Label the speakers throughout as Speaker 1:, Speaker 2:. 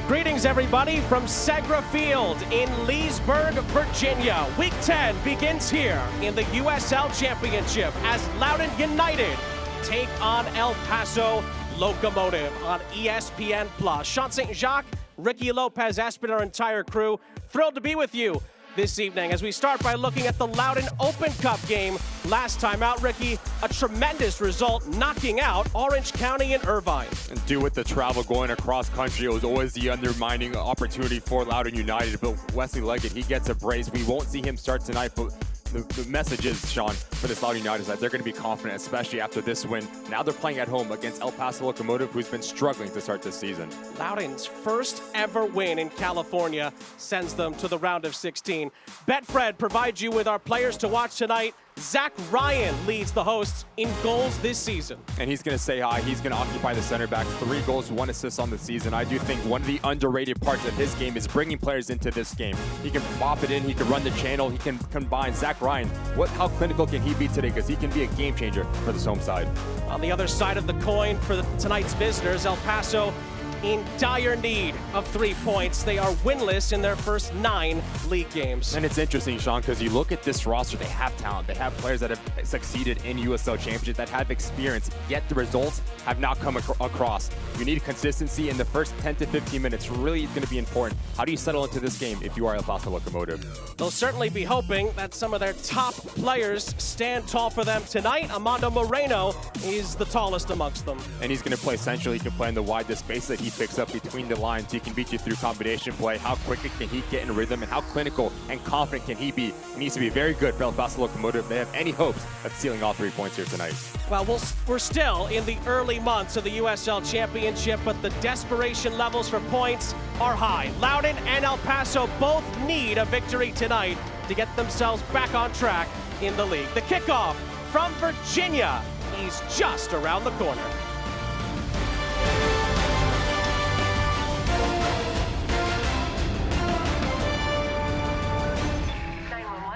Speaker 1: Greetings, everybody, from Segra Field in Leesburg, Virginia. Week 10 begins here in the USL Championship as Loudoun United take on El Paso Locomotive on ESPN+. Sean St. Jacques, Ricky Lopez-Espin, our entire crew, thrilled to be with you this evening as we start by looking at the Loudoun Open Cup game. Last time out, Ricky, a tremendous result, knocking out Orange County and Irvine. And
Speaker 2: due with the travel going across country, it was always the undermining opportunity for Loudoun United. But Wesley Leggett, he gets a brace. We won't see him start tonight, but the message is, Sean, for this Loudoun United side, they're going to be confident, especially after this win. Now they're playing at home against El Paso Locomotive, who's been struggling to start this season.
Speaker 1: Loudoun's first ever win in California sends them to the round of 16. Betfred provides you with our players to watch tonight. Zach Ryan leads the hosts in goals this season.
Speaker 2: And he's going to say hi. He's going to occupy the center back. 3 goals, 1 assist on the season. I do think one of the underrated parts of his game is bringing players into this game. He can pop it in. He can run the channel. He can combine. Zach Ryan, how clinical can he be today? Because he can be a game changer for this home side.
Speaker 1: On the other side of the coin for tonight's visitors, El Paso in dire need of 3 points. They are winless in their first 9 league games.
Speaker 2: And it's interesting, Sean, because you look at this roster, they have talent. They have players that have succeeded in USL Championship, that have experience, yet the results have not come across. You need consistency in the first 10 to 15 minutes. Really is going to be important. How do you settle into this game if you are El Paso Locomotive?
Speaker 1: They'll certainly be hoping that some of their top players stand tall for them tonight. Armando Moreno is the tallest amongst them.
Speaker 2: And he's going to play central. He can play in the widest space that he picks up between the lines. He can beat you through combination play. How quickly can he get in rhythm, and how clinical and confident can he be? He needs to be very good for El Paso Locomotive if they have any hopes of sealing all 3 points here tonight.
Speaker 1: Well, we're still in the early months of the USL Championship, but the desperation levels for points are high. Loudoun and El Paso both need a victory tonight to get themselves back on track in the league. The kickoff from Virginia is just around the corner.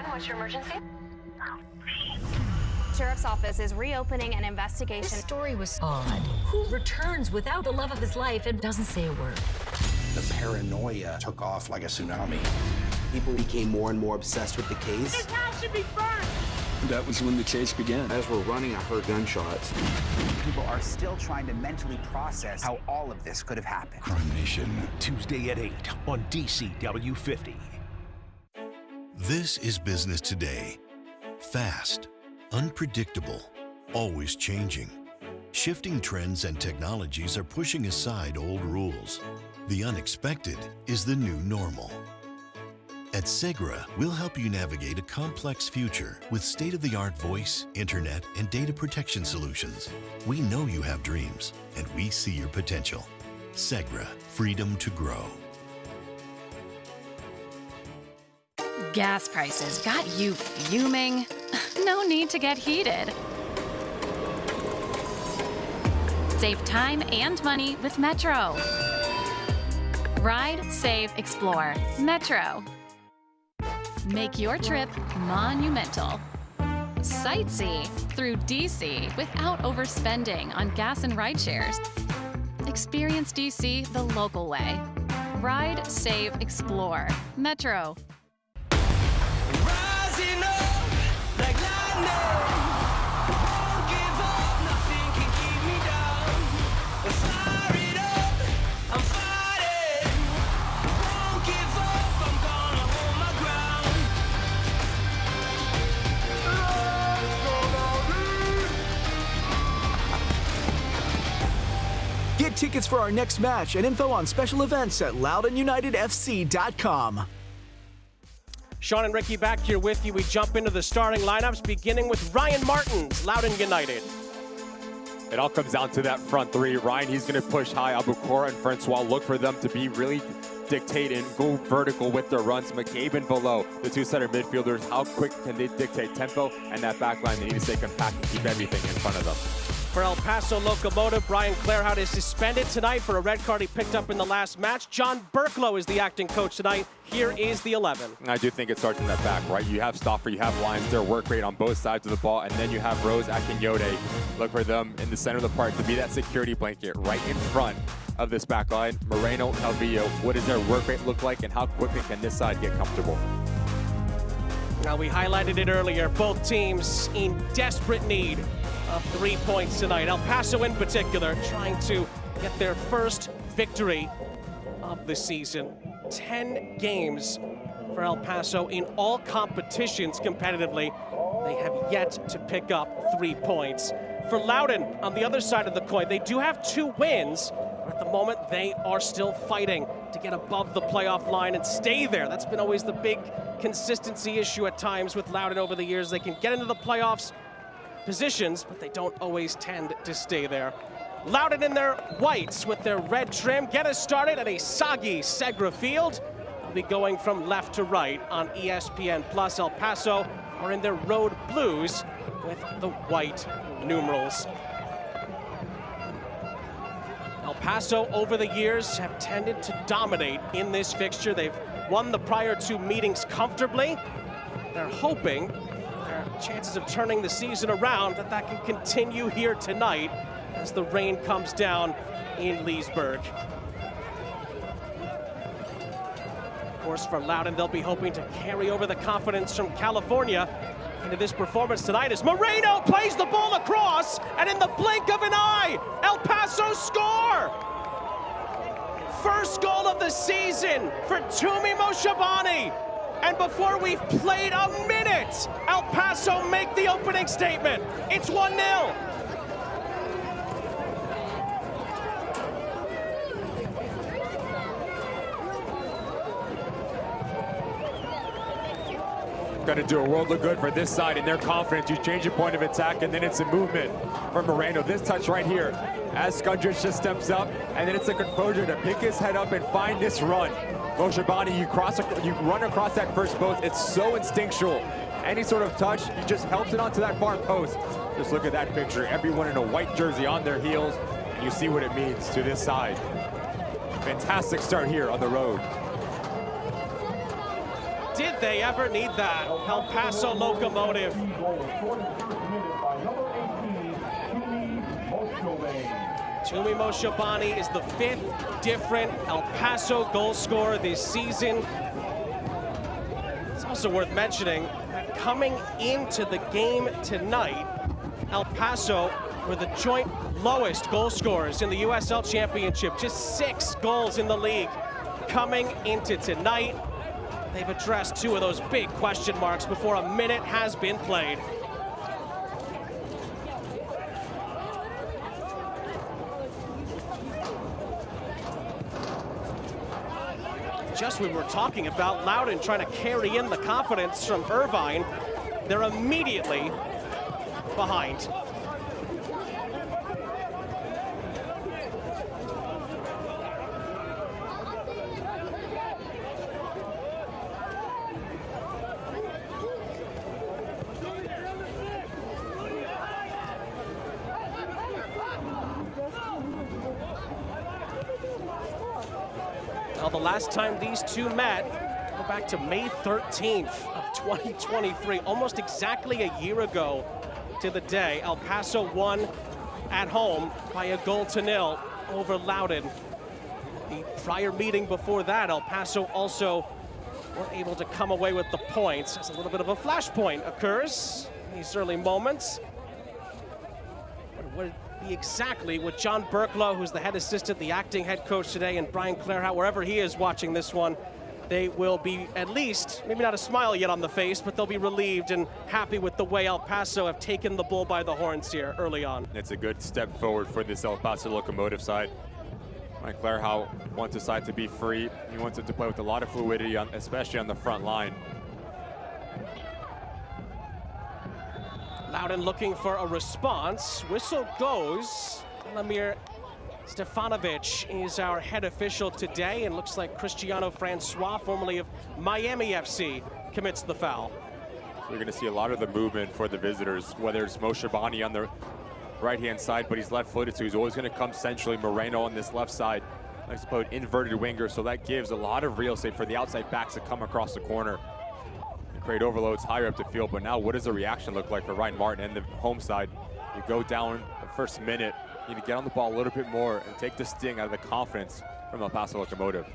Speaker 3: What's your emergency? Sheriff's office is reopening an investigation.
Speaker 4: This story was odd. Who returns without the love of his life and doesn't say a word?
Speaker 5: The paranoia took off like a tsunami. People became more and more obsessed with the case.
Speaker 1: This house should be burned!
Speaker 6: That was when the chase began.
Speaker 5: As we're running, I heard gunshots.
Speaker 7: People are still trying to mentally process how all of this could have happened.
Speaker 8: Crime Nation, Tuesday at 8 on DCW 50.
Speaker 9: This is business today. Fast, unpredictable, always changing. Shifting trends and technologies are pushing aside old rules. The unexpected is the new normal. At Segra, we'll help you navigate a complex future with state-of-the-art voice, internet, and data protection solutions. We know you have dreams, and we see your potential. Segra, freedom to grow.
Speaker 10: Gas prices got you fuming? No need to get heated. Save time and money with Metro. Ride, save, explore. Metro. Make your trip monumental. Sightsee through DC without overspending on gas and ride shares. Experience DC the local way. Ride, save, explore. Metro.
Speaker 11: Rising up like lightning. Won't give up, nothing can keep me down. Fire it up, I'm fighting. Won't give up, I'm gonna hold my
Speaker 12: ground. Get tickets for our next match and info on special events at LoudounUnitedFC.com.
Speaker 1: Sean and Ricky back here with you. We jump into the starting lineups, beginning with Ryan Martins, Loudoun United.
Speaker 2: It all comes down to that front 3. Ryan, he's going to push high. Abukora and Francois look for them to be really dictate and go vertical with their runs. McCabe and Below, the 2 center midfielders, how quick can they dictate tempo? And that back line, they need to stay compact and keep everything in front of them.
Speaker 1: For El Paso Locomotive, Brian Clarehout is suspended tonight for a red card he picked up in the last match. John Burklow is the acting coach tonight. Here is the 11.
Speaker 2: I do think it starts in that back, right? You have Stauffer, you have Lyons, their work rate on both sides of the ball, and then you have Rose, Akinyode. Look for them in the center of the park to be that security blanket right in front of this back line. Moreno, Calvillo, what does their work rate look like, and how quickly can this side get comfortable?
Speaker 1: Now, we highlighted it earlier, both teams in desperate need of 3 points tonight. El Paso in particular trying to get their first victory of the season. 10 games for El Paso in all competitions competitively. They have yet to pick up 3 points. For Loudoun, on the other side of the coin, they do have 2 wins, but at the moment they are still fighting to get above the playoff line and stay there. That's been always the big consistency issue at times with Loudoun over the years. They can get into the playoffs positions, but they don't always tend to stay there. Loudoun in their whites with their red trim get us started at a soggy Segra field. They'll be going from left to right on ESPN+. El Paso are in their road blues with the white numerals. El Paso over the years have tended to dominate in this fixture. They've won the prior 2 meetings comfortably. They're hoping their chances of turning the season around that can continue here tonight as the rain comes down in Leesburg. Of course, for Loudoun, they'll be hoping to carry over the confidence from California into this performance tonight as Moreno plays the ball across, and in the blink of an eye, El Paso score! First goal of the season for Tumi Moshabani. And before we've played a minute, El Paso make the opening statement. It's 1-0.
Speaker 2: Going to do a world of good for this side and their confidence. You change your point of attack, and then it's a movement for Moreno. This touch right here, as Skundrich just steps up, and then it's a composure to pick his head up and find this run. Moshabani, you run across that first post. It's so instinctual. Any sort of touch, he just helps it onto that far post. Just look at that picture. Everyone in a white jersey on their heels, and you see what it means to this side. Fantastic start here on the road.
Speaker 1: Did they ever need that? El Paso Locomotive. Tumi Moshabani is the 5th different El Paso goal scorer this season. It's also worth mentioning that coming into the game tonight, El Paso were the joint lowest goal scorers in the USL Championship. Just 6 goals in the league. Coming into tonight, they've addressed 2 of those big question marks before a minute has been played. Just when we're talking about Loudoun trying to carry in the confidence from Irvine, they're immediately behind. Well, the last time these 2 met, go back to May 13th of 2023, almost exactly a year ago to the day. El Paso won at home by a 0-0 over Loudoun. The prior meeting before that, El Paso also were able to come away with the points as a little bit of a flashpoint occurs in these early moments. What be exactly what John Burklow, who's the head assistant, the acting head coach today, and Brian Clarehout, wherever he is watching this one, they will be at least, maybe not a smile yet on the face, but they'll be relieved and happy with the way El Paso have taken the bull by the horns here early on.
Speaker 2: It's a good step forward for this El Paso Locomotive side. Brian Clarehout wants the side to be free. He wants it to play with a lot of fluidity, especially on the front line.
Speaker 1: Loudoun looking for a response. Whistle goes. Elamir Stefanovic is our head official today, and looks like Cristiano Francois, formerly of Miami FC, commits the foul.
Speaker 2: We're going to see a lot of the movement for the visitors, whether it's Moshabani on the right-hand side, but he's left-footed, so he's always going to come centrally. Moreno on this left side, I suppose, inverted winger, so that gives a lot of real estate for the outside backs to come across the corner and create overloads higher up the field. But now, what does the reaction look like for Ryan Martin and the home side? You go down the first minute, need to get on the ball a little bit more and take the sting out of the confidence from El Paso Locomotive.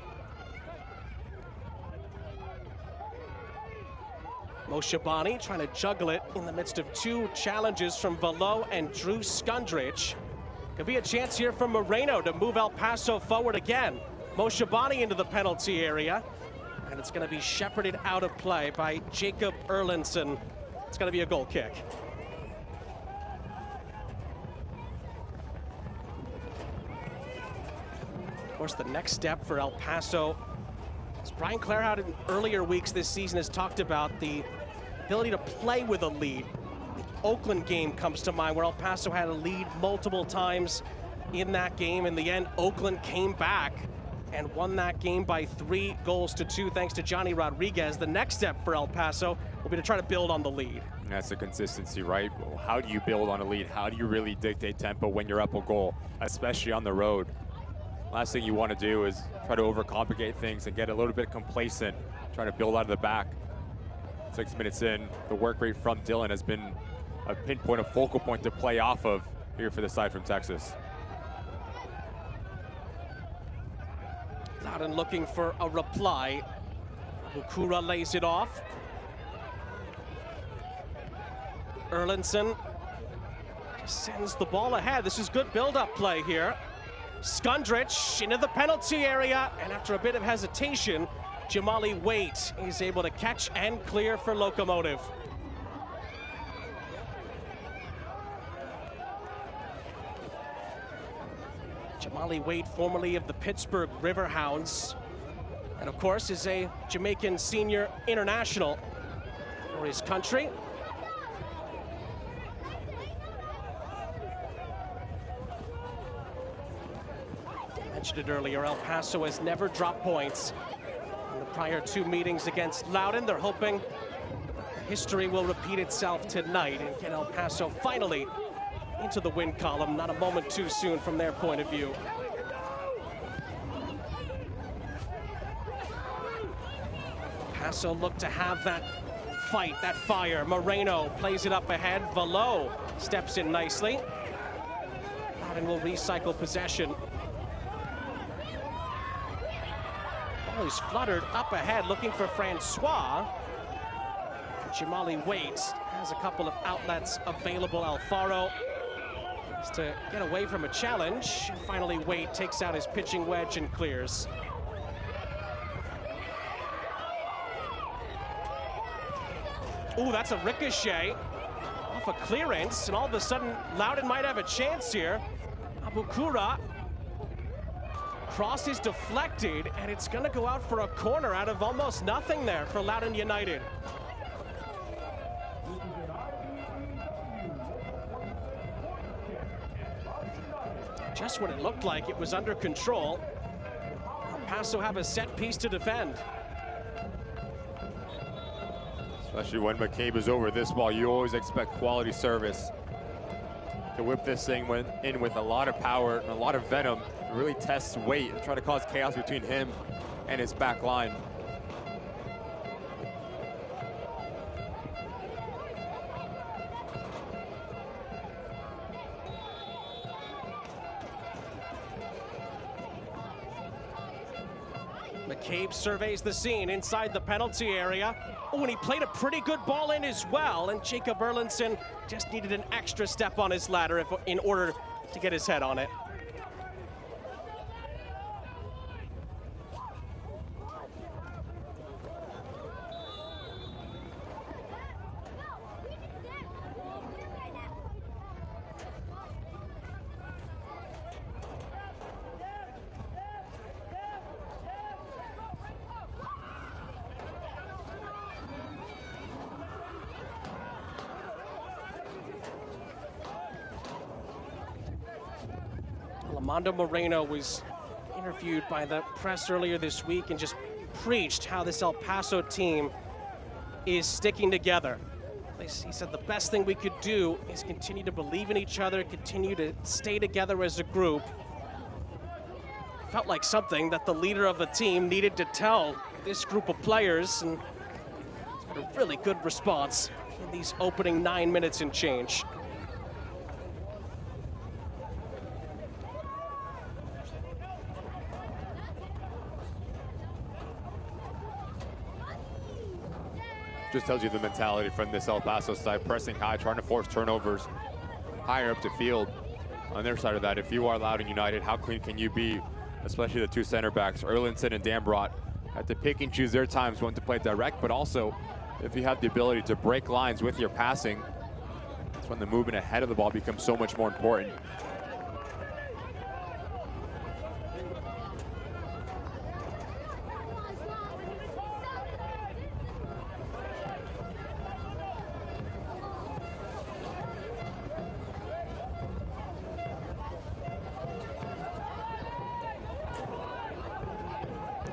Speaker 1: Moshabani trying to juggle it in the midst of two challenges from Valo and Drew Skundrich. Could be a chance here for Moreno to move El Paso forward again. Moshabani into the penalty area, and it's going to be shepherded out of play by Jacob Erlandson. It's going to be a goal kick. Of course, the next step for El Paso, as Brian Clarehout in earlier weeks this season has talked about the ability to play with a lead. The Oakland game comes to mind, where El Paso had a lead multiple times in that game. In the end, Oakland came back and won that game by 3-2 thanks to Johnny Rodriguez. The next step for El Paso will be to try to build on the lead.
Speaker 2: And that's the consistency, right? How do you build on a lead? How do you really dictate tempo when you're up a goal, especially on the road? Last thing you want to do is try to overcomplicate things and get a little bit complacent, trying to build out of the back. 6 minutes in, the work rate from Dylan has been a pinpoint, a focal point to play off of here for the side from Texas.
Speaker 1: Loudoun looking for a reply. Bukura lays it off. Erlandson sends the ball ahead. This is good build-up play here. Skundrich into the penalty area, and after a bit of hesitation, Jamali Waite is able to catch and clear for Locomotive. Jamali Waite, formerly of the Pittsburgh Riverhounds, and of course is a Jamaican senior international for his country. I mentioned it earlier, El Paso has never dropped points. In the prior two meetings against Loudoun, they're hoping history will repeat itself tonight and get El Paso finally into the win column, not a moment too soon from their point of view. Paso look to have that fight, that fire. Moreno plays it up ahead. Valo steps in nicely. Loudoun will recycle possession. Ball is fluttered up ahead, looking for Francois. Jamali Waite has a couple of outlets available. Alfaro is to get away from a challenge. And finally, Waite takes out his pitching wedge and clears. Ooh, that's a ricochet off a clearance, and all of a sudden, Loudoun might have a chance here. Abukura, cross is deflected, and it's gonna go out for a corner out of almost nothing there for Loudoun United. Just when it looked like it was under control, El Paso have a set piece to defend.
Speaker 2: Especially when McCabe is over this ball, you always expect quality service. To whip this thing in with a lot of power and a lot of venom, really tests weight and try to cause chaos between him and his back line.
Speaker 1: McCabe surveys the scene inside the penalty area. Oh, and he played a pretty good ball in as well, and Jacob Erlandson just needed an extra step on his ladder in order to get his head on it. Armando Moreno was interviewed by the press earlier this week and just preached how this El Paso team is sticking together. He said the best thing we could do is continue to believe in each other, continue to stay together as a group. Felt like something that the leader of the team needed to tell this group of players, and it's been a really good response in these opening 9 minutes and change.
Speaker 2: Just tells you the mentality from this El Paso side, pressing high, trying to force turnovers higher up the field. On their side of that, if you are Loudoun United, how clean can you be? Especially the two center backs, Erlinson and Dambrot, have to pick and choose their times when to play direct, but also if you have the ability to break lines with your passing, that's when the movement ahead of the ball becomes so much more important.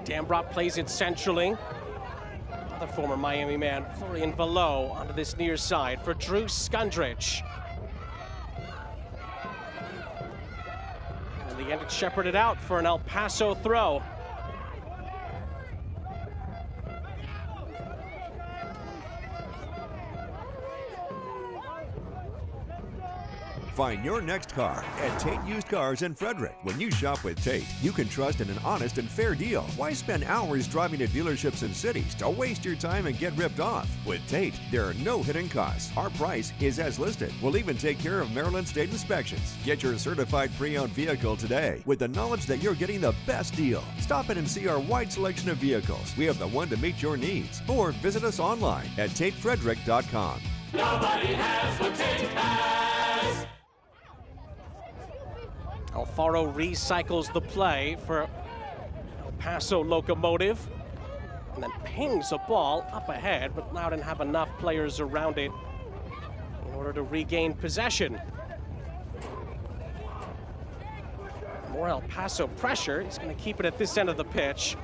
Speaker 1: Dambrot plays it centrally. The former Miami man, Florian Valo, onto this near side for Drew Skundrich. And in the end, it's shepherded out for an El Paso throw.
Speaker 13: Find your next car at Tate Used Cars in Frederick. When you shop with Tate, you can trust in an honest and fair deal. Why spend hours driving to dealerships and cities to waste your time and get ripped off? With Tate, there are no hidden costs. Our price is as listed. We'll even take care of Maryland State inspections. Get your certified pre-owned vehicle today with the knowledge that you're getting the best deal. Stop in and see our wide selection of vehicles. We have the one to meet your needs. Or visit us online at TateFrederick.com.
Speaker 11: Nobody has what Tate has.
Speaker 1: Alfaro recycles the play for El Paso Locomotive and then pings a ball up ahead, but Loudoun have enough players around it in order to regain possession. More El Paso pressure. He's going to keep it at this end of the pitch.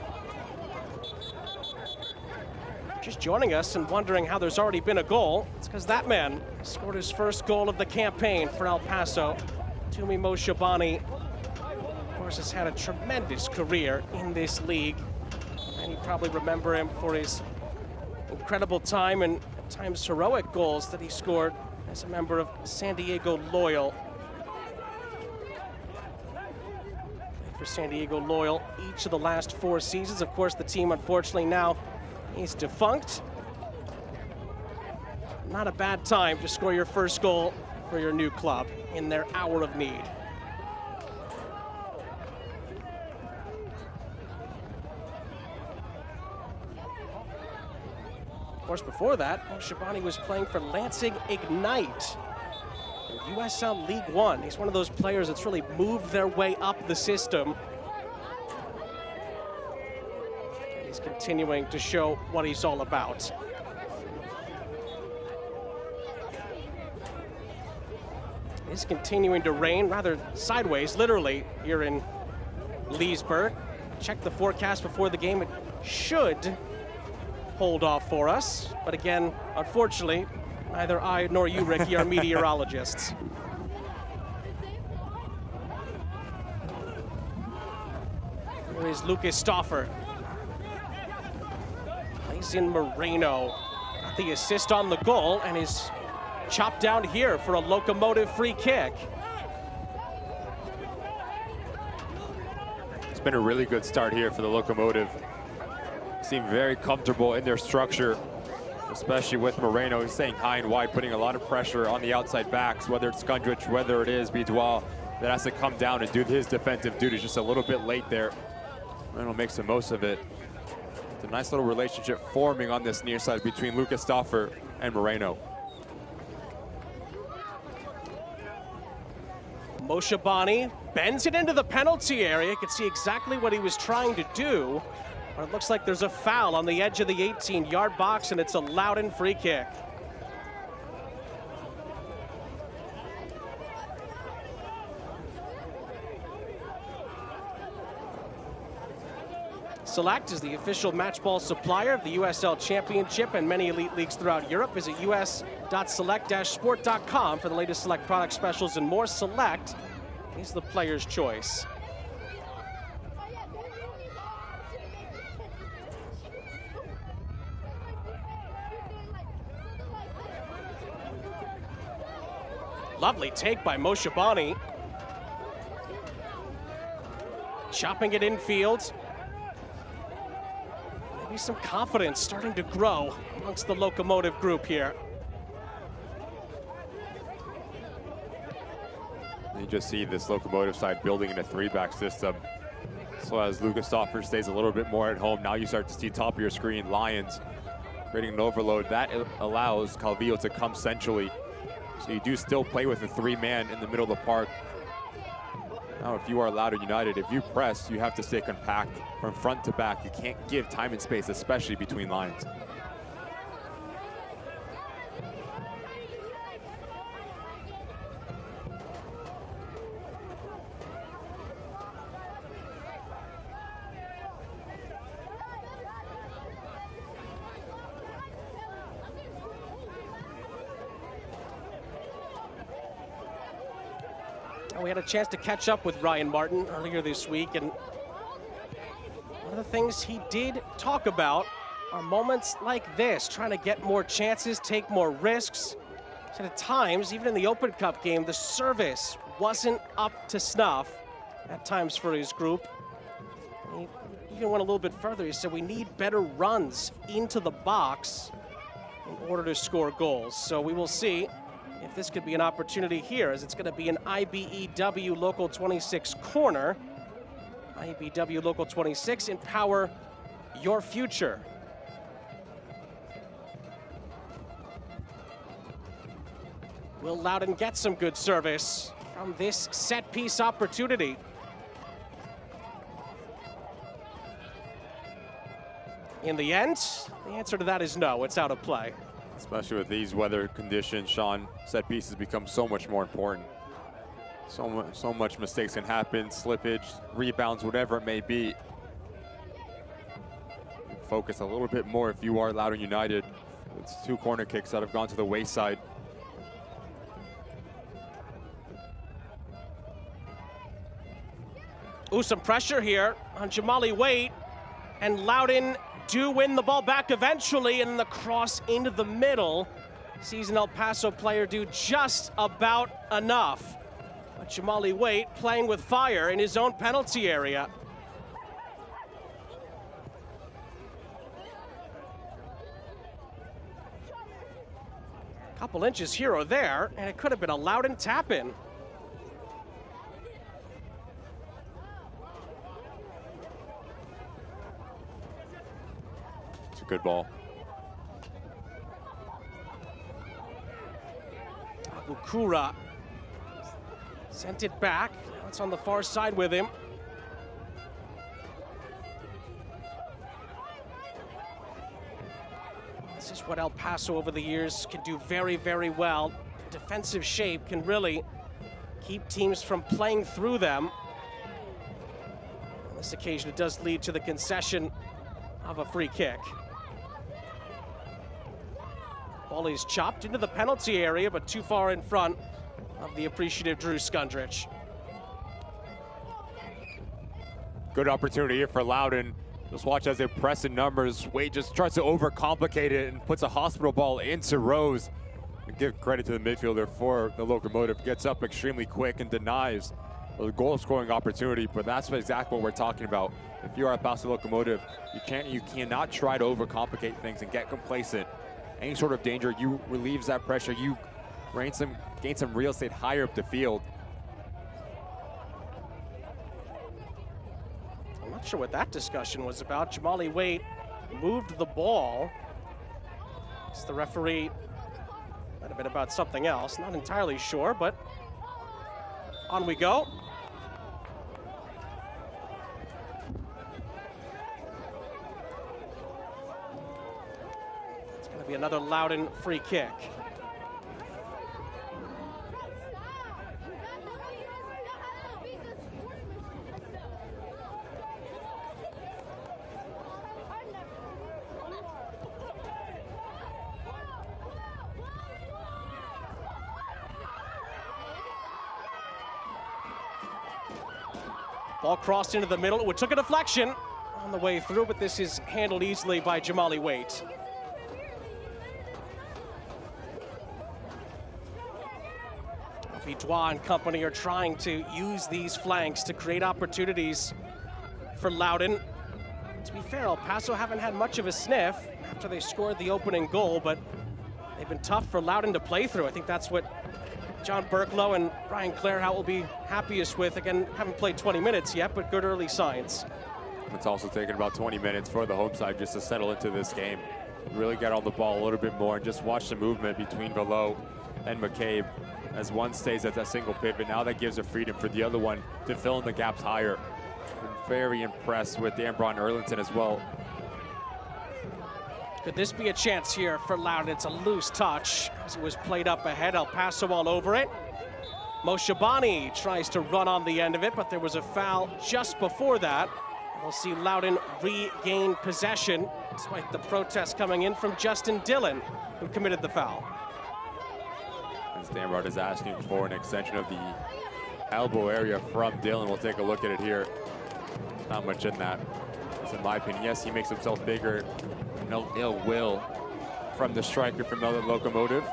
Speaker 1: Just joining us and wondering how there's already been a goal. It's because that man scored his first goal of the campaign for El Paso. Tumi Moshabani, of course, has had a tremendous career in this league. And you probably remember him for his incredible time and at times heroic goals that he scored as a member of San Diego Loyal. Played for San Diego Loyal each of the last 4 seasons. Of course, the team, unfortunately, now is defunct. Not a bad time to score your first goal for your new club in their hour of need. Of course, before that, Shabani was playing for Lansing Ignite in USL League One. He's one of those players that's really moved their way up the system. He's continuing to show what he's all about. It's continuing to rain, rather sideways, literally, here in Leesburg. Check the forecast before the game. It should hold off for us. But again, unfortunately, neither I nor you, Ricky, are meteorologists. Here is Lucas Stauffer. Plays in Moreno. Got the assist on the goal and is chopped down here for a Locomotive free kick.
Speaker 2: It's been a really good start here for the Locomotive. Seem very comfortable in their structure, especially with Moreno. He's staying high and wide, putting a lot of pressure on the outside backs, whether it's Skundrich, whether it is Bidwell, that has to come down and do his defensive duties just a little bit late there. Moreno makes the most of it. It's a nice little relationship forming on this near side between Lucas Stauffer and Moreno.
Speaker 1: Moshabani bends it into the penalty area. You can see exactly what he was trying to do, but it looks like there's a foul on the edge of the 18-yard box, and it's a Loudoun free kick. Select is the official match ball supplier of the USL Championship and many elite leagues throughout Europe. Visit us.select-sport.com for the latest Select product specials and more. Select is the player's choice. Lovely take by Moshabani. Chopping it infield. Maybe some confidence starting to grow amongst the Locomotive group here.
Speaker 2: You just see this Locomotive side building in a 3-back system. So as Lucas Stoffer stays a little bit more at home, now you start to see top of your screen Lions creating an overload. That allows Calvillo to come centrally. So you do still play with a 3-man in the middle of the park. Now if you are Loudoun United, if you press, you have to stay compact from front to back. You can't give time and space, especially between lines.
Speaker 1: We had a chance to catch up with Ryan Martin earlier this week, and one of the things he did talk about are moments like this, trying to get more chances, take more risks. He said at times, even in the Open Cup game, the service wasn't up to snuff at times for his group. He even went a little bit further. He said we need better runs into the box in order to score goals. So we will see if this could be an opportunity here, as it's going to be an IBEW Local 26 corner. IBEW Local 26, empower your future. Will Loudoun get some good service from this set piece opportunity? In the end, the answer to that is no, it's out of play.
Speaker 2: Especially with these weather conditions, Sean, set pieces become so much more important. So much mistakes can happen, slippage, rebounds, whatever it may be. Focus a little bit more if you are Loudoun United. It's 2 corner kicks that have gone to the wayside.
Speaker 1: Ooh, some pressure here on Jamali Waite, and Loudoun do win the ball back eventually, and the cross into the middle. Sees an El Paso player do just about enough. But Jamali Waite playing with fire in his own penalty area. Couple inches here or there, and it could have been a Loudoun tap-in.
Speaker 2: Good ball.
Speaker 1: Abukura sent it back. Now it's on the far side with him. This is what El Paso over the years can do very, very well. Their defensive shape can really keep teams from playing through them. On this occasion, it does lead to the concession of a free kick. Ball is chopped into the penalty area, but too far in front of the appreciative Drew Skundrich.
Speaker 2: Good opportunity here for Loudoun. Just watch as they press in numbers. Wade just tries to overcomplicate it and puts a hospital ball into Rose. And give credit to the midfielder for the Locomotive. Gets up extremely quick and denies a goal-scoring opportunity, but that's exactly what we're talking about. If you are a Paso Locomotive, you cannot try to overcomplicate things and get complacent. Any sort of danger, you relieves that pressure, you gain some real estate higher up the field.
Speaker 1: I'm not sure what that discussion was about. Jamali Waite moved the ball. It's the referee, might have been about something else, not entirely sure, but on we go. Be another Loudoun free kick. Ball crossed into the middle. It took a deflection on the way through, but this is handled easily by Jamali Waite. Vidois and company are trying to use these flanks to create opportunities for Loudoun. To be fair, El Paso haven't had much of a sniff after they scored the opening goal, but they've been tough for Loudoun to play through. I think that's what John Burklow and Brian Clarehout will be happiest with. Again, haven't played 20 minutes yet, but good early signs.
Speaker 2: It's also taken about 20 minutes for the home side just to settle into this game. Really get on the ball a little bit more and just watch the movement between Velo and McCabe as one stays at that single pivot. Now that gives a freedom for the other one to fill in the gaps higher. Been very impressed with Ambron Erlinson as well.
Speaker 1: Could this be a chance here for Loudoun? It's a loose touch as it was played up ahead. El Paso all over it. Moshabani tries to run on the end of it, but there was a foul just before that. We'll see Loudoun regain possession, despite the protest coming in from Justin Dillon, who committed the foul.
Speaker 2: And Stanrod is asking for an extension of the elbow area from Dillon. We'll take a look at it here. Not much in that. It's in my opinion. Yes, he makes himself bigger. No ill will from the striker from the Locomotive.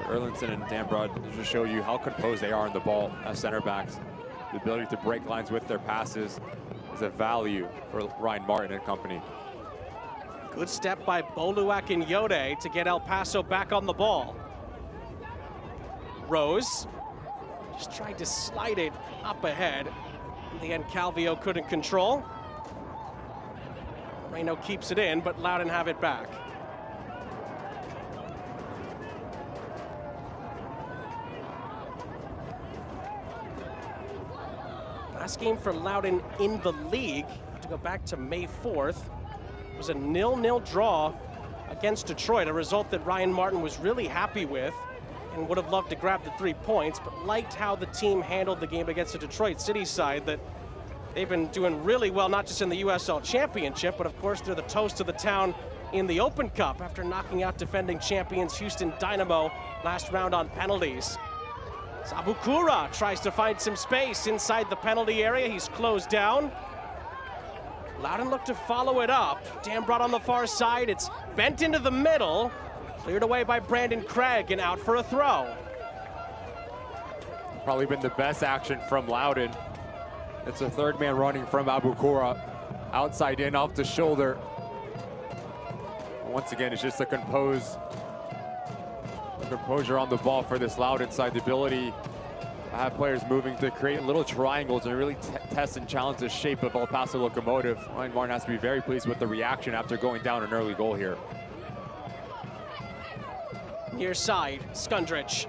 Speaker 2: Erlinson and Stanrod just show you how composed they are on the ball as center backs. The ability to break lines with their passes is a value for Ryan Martin and company.
Speaker 1: Good step by Boluak and Yode to get El Paso back on the ball. Rose just tried to slide it up ahead. In the end, Calvio couldn't control. Moreno keeps it in, but Loudoun have it back. Last game for Loudoun in the league, to go back to May 4th, was a 0-0 draw against Detroit, a result that Ryan Martin was really happy with and would have loved to grab the 3 points, but liked how the team handled the game against the Detroit City side that they've been doing really well, not just in the USL Championship, but of course they're the toast of the town in the Open Cup after knocking out defending champions Houston Dynamo last round on penalties. Sabukura tries to find some space inside the penalty area. He's closed down. Loudoun looked to follow it up. Dambrot on the far side. It's bent into the middle. Cleared away by Brandon Craig and out for a throw.
Speaker 2: Probably been the best action from Loudoun. It's a third man running from Abukura. Outside in off the shoulder. Once again, it's just a composure on the ball for this Loudoun side. The ability to have players moving to create little triangles and really test and challenge the shape of El Paso Locomotive. Ryan Martin has to be very pleased with the reaction after going down an early goal here.
Speaker 1: Near side, Skundrich.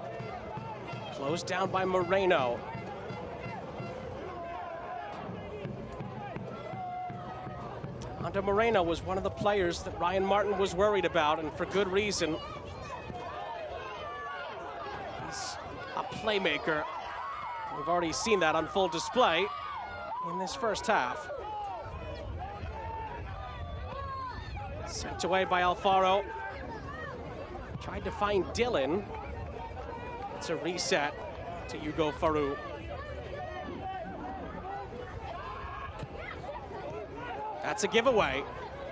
Speaker 1: Closed down by Moreno. Ando Moreno was one of the players that Ryan Martin was worried about, and for good reason. He's a playmaker. We've already seen that on full display in this first half. Sent away by Alfaro. Tried to find Dillon. It's a reset to Hugo Faru. That's a giveaway.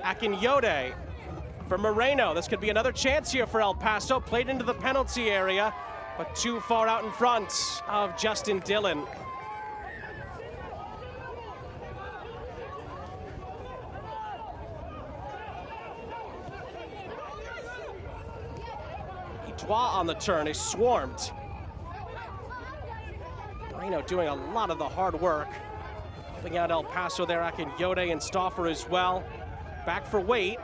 Speaker 1: Akinyode for Moreno. This could be another chance here for El Paso. Played into the penalty area, but too far out in front of Justin Dillon. Idua on the turn is swarmed. Moreno doing a lot of the hard work. Helping out El Paso there, Akinyode and Stauffer as well. Back for Waite.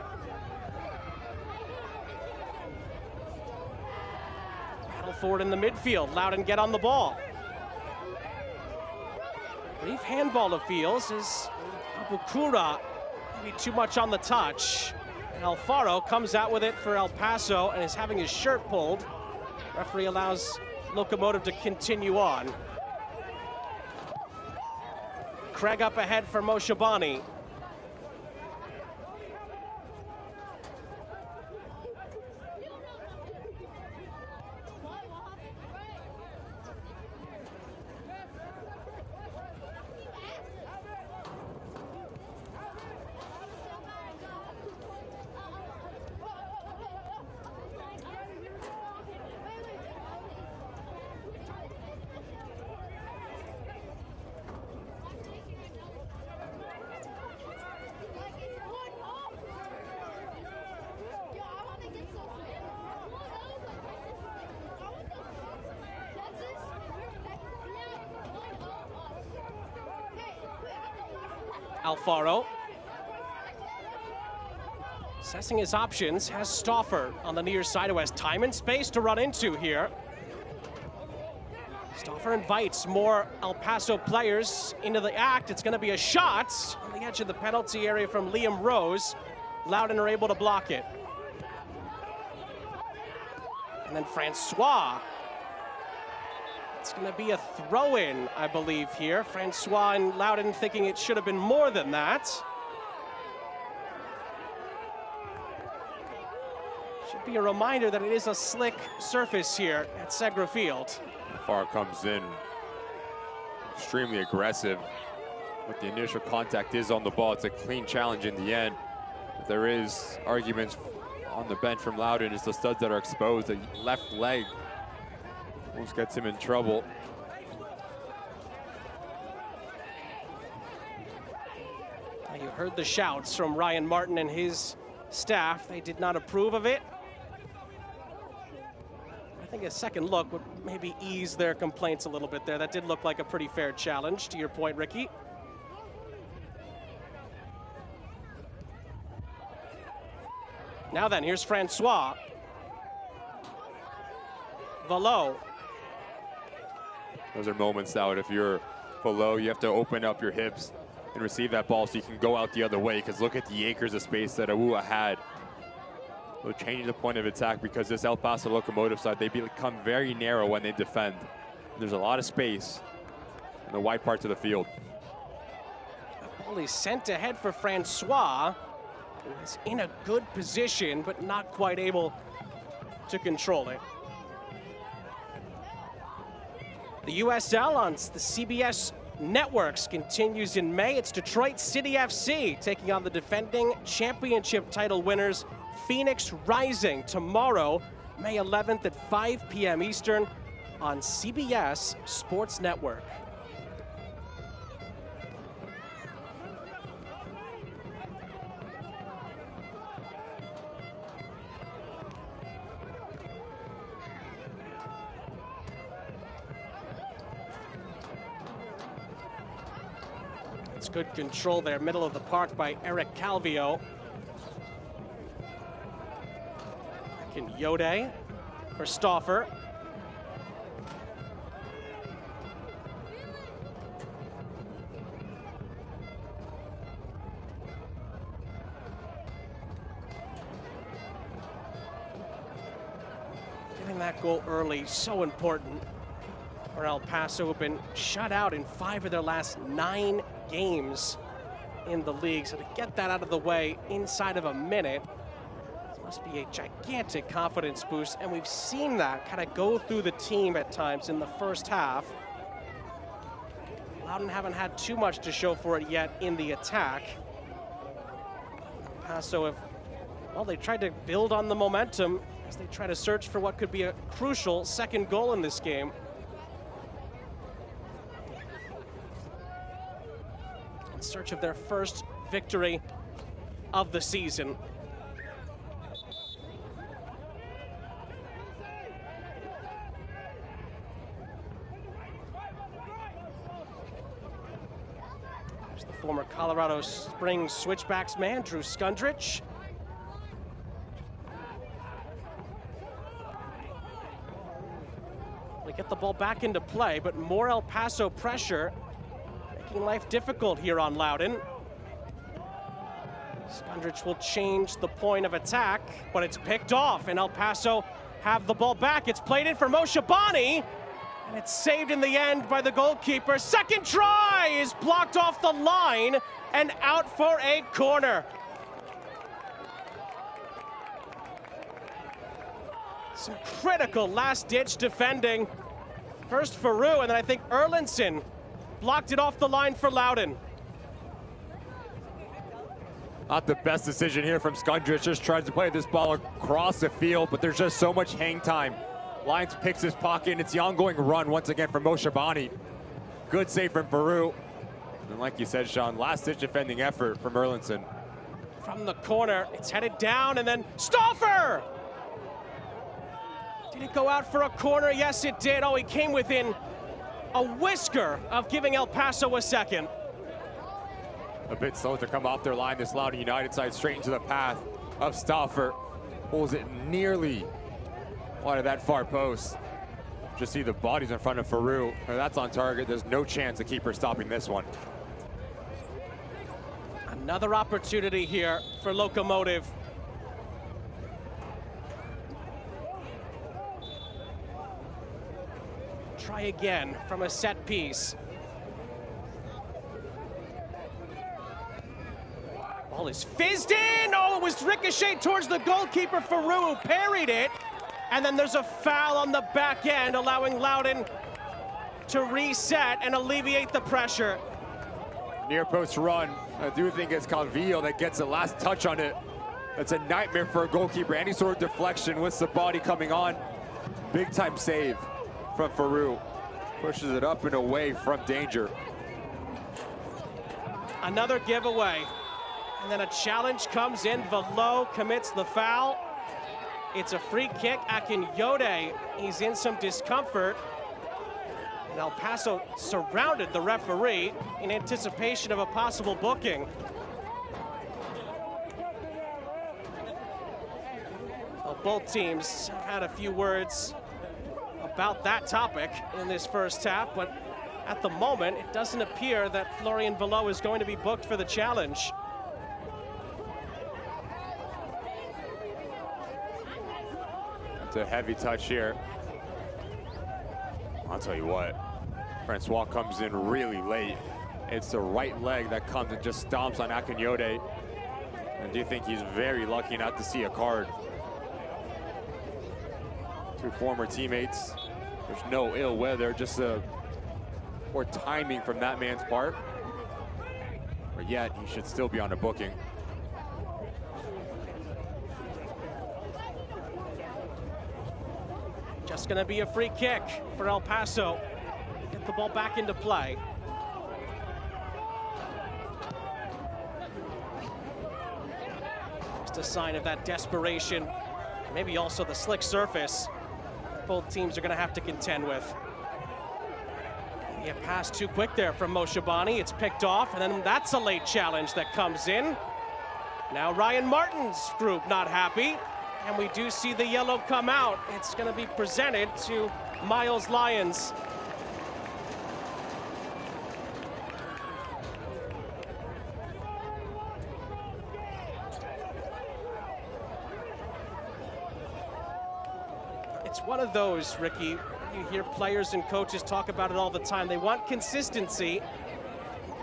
Speaker 1: Battle forward in the midfield. Loudoun get on the ball. Brief handball it feels as Abukura maybe too much on the touch. And Alfaro comes out with it for El Paso and is having his shirt pulled. Referee allows Locomotive to continue on. Craig up ahead for Moshabani. Alfaro. Assessing his options, has Stauffer on the near side, who has time and space to run into here. Stauffer invites more El Paso players into the act. It's going to be a shot on the edge of the penalty area from Liam Rose. Loudoun are able to block it. And then Francois. It's going to be a throw-in, I believe, here. Francois and Loudoun thinking it should have been more than that. Should be a reminder that it is a slick surface here at Segra Field.
Speaker 2: Far comes in extremely aggressive. But the initial contact is on the ball. It's a clean challenge in the end. But there is arguments on the bench from Loudoun. It's the studs that are exposed. The left leg almost gets him in trouble.
Speaker 1: You heard the shouts from Ryan Martin and his staff. They did not approve of it. I think a second look would maybe ease their complaints a little bit there. That did look like a pretty fair challenge, to your point, Ricky. Now then, here's Francois. Valo.
Speaker 2: Those are moments out. If you're below, you have to open up your hips and receive that ball so you can go out the other way, because look at the acres of space that Awua had. They'll change the point of attack because this El Paso Locomotive side, they become very narrow when they defend. There's a lot of space in the wide parts of the field.
Speaker 1: The ball is sent ahead for Francois, who is in a good position, but not quite able to control it. The USL on the CBS networks continues in May. It's Detroit City FC taking on the defending championship title winners, Phoenix Rising, tomorrow, May 11th at 5 p.m. Eastern on CBS Sports Network. It's good control there, middle of the park by Eric Calvio. Yode for Stauffer. Getting that goal early, so important for El Paso, who've been shut out in 5 of their last 9 games in the league. So to get that out of the way inside of a minute must be a gigantic confidence boost, and we've seen that kind of go through the team at times in the first half. Loudoun haven't had too much to show for it yet in the attack. Paso have, well, they tried to build on the momentum as they try to search for what could be a crucial second goal in this game. In search of their first victory of the season. Former Colorado Springs Switchbacks man, Drew Skundrich. They get the ball back into play, but more El Paso pressure, making life difficult here on Loudoun. Skundrich will change the point of attack, but it's picked off, and El Paso have the ball back. It's played in for Moshe Bani. And it's saved in the end by the goalkeeper. Second try is blocked off the line and out for a corner. Some critical last-ditch defending. First Faru, and then I think Erlinson blocked it off the line for Loudoun.
Speaker 2: Not the best decision here from Skundrich. Just tries to play this ball across the field, but there's just so much hang time. Lyons picks his pocket, and it's the ongoing run once again from Moshe Bani. Good save from Faru. And like you said, Sean, last-ditch defending effort from Erlinson.
Speaker 1: From the corner, it's headed down, and then Stauffer! Did it go out for a corner? Yes, it did. Oh, he came within a whisker of giving El Paso a second.
Speaker 2: A bit slow to come off their line. This Loudoun United side straight into the path of Stauffer. Pulls it nearly wide of that far post. Just see the bodies in front of Farouk. That's on target. There's no chance the keeper stopping this one.
Speaker 1: Another opportunity here for Locomotive. Try again from a set piece. Ball is fizzed in. Oh, it was ricocheted towards the goalkeeper. Farouk parried it. And then there's a foul on the back end, allowing Loudoun to reset and alleviate the pressure.
Speaker 2: Near post run. I do think it's Calvillo that gets the last touch on it. That's a nightmare for a goalkeeper. Any sort of deflection with the body coming on. Big time save from Farouk. Pushes it up and away from danger.
Speaker 1: Another giveaway. And then a challenge comes in. Velo commits the foul. It's a free kick. Akinyode, he's in some discomfort. And El Paso surrounded the referee in anticipation of a possible booking. Well, both teams have had a few words about that topic in this first half, but at the moment, it doesn't appear that Florian Velo is going to be booked for the challenge.
Speaker 2: It's a heavy touch here. I'll tell you what, Francois comes in really late. It's the right leg that comes and just stomps on Akinyode. And do you think he's very lucky not to see a card? Two former teammates. There's no ill weather, just poor timing from that man's part. But yet, he should still be on a booking.
Speaker 1: Just gonna be a free kick for El Paso. Get the ball back into play. Just a sign of that desperation. Maybe also the slick surface both teams are gonna have to contend with. Yeah, pass too quick there from Moshabani. It's picked off, and then that's a late challenge that comes in. Now Ryan Martin's group not happy. And we do see the yellow come out. It's going to be presented to Miles Lyons. It's one of those, Ricky, you hear players and coaches talk about it all the time. They want consistency.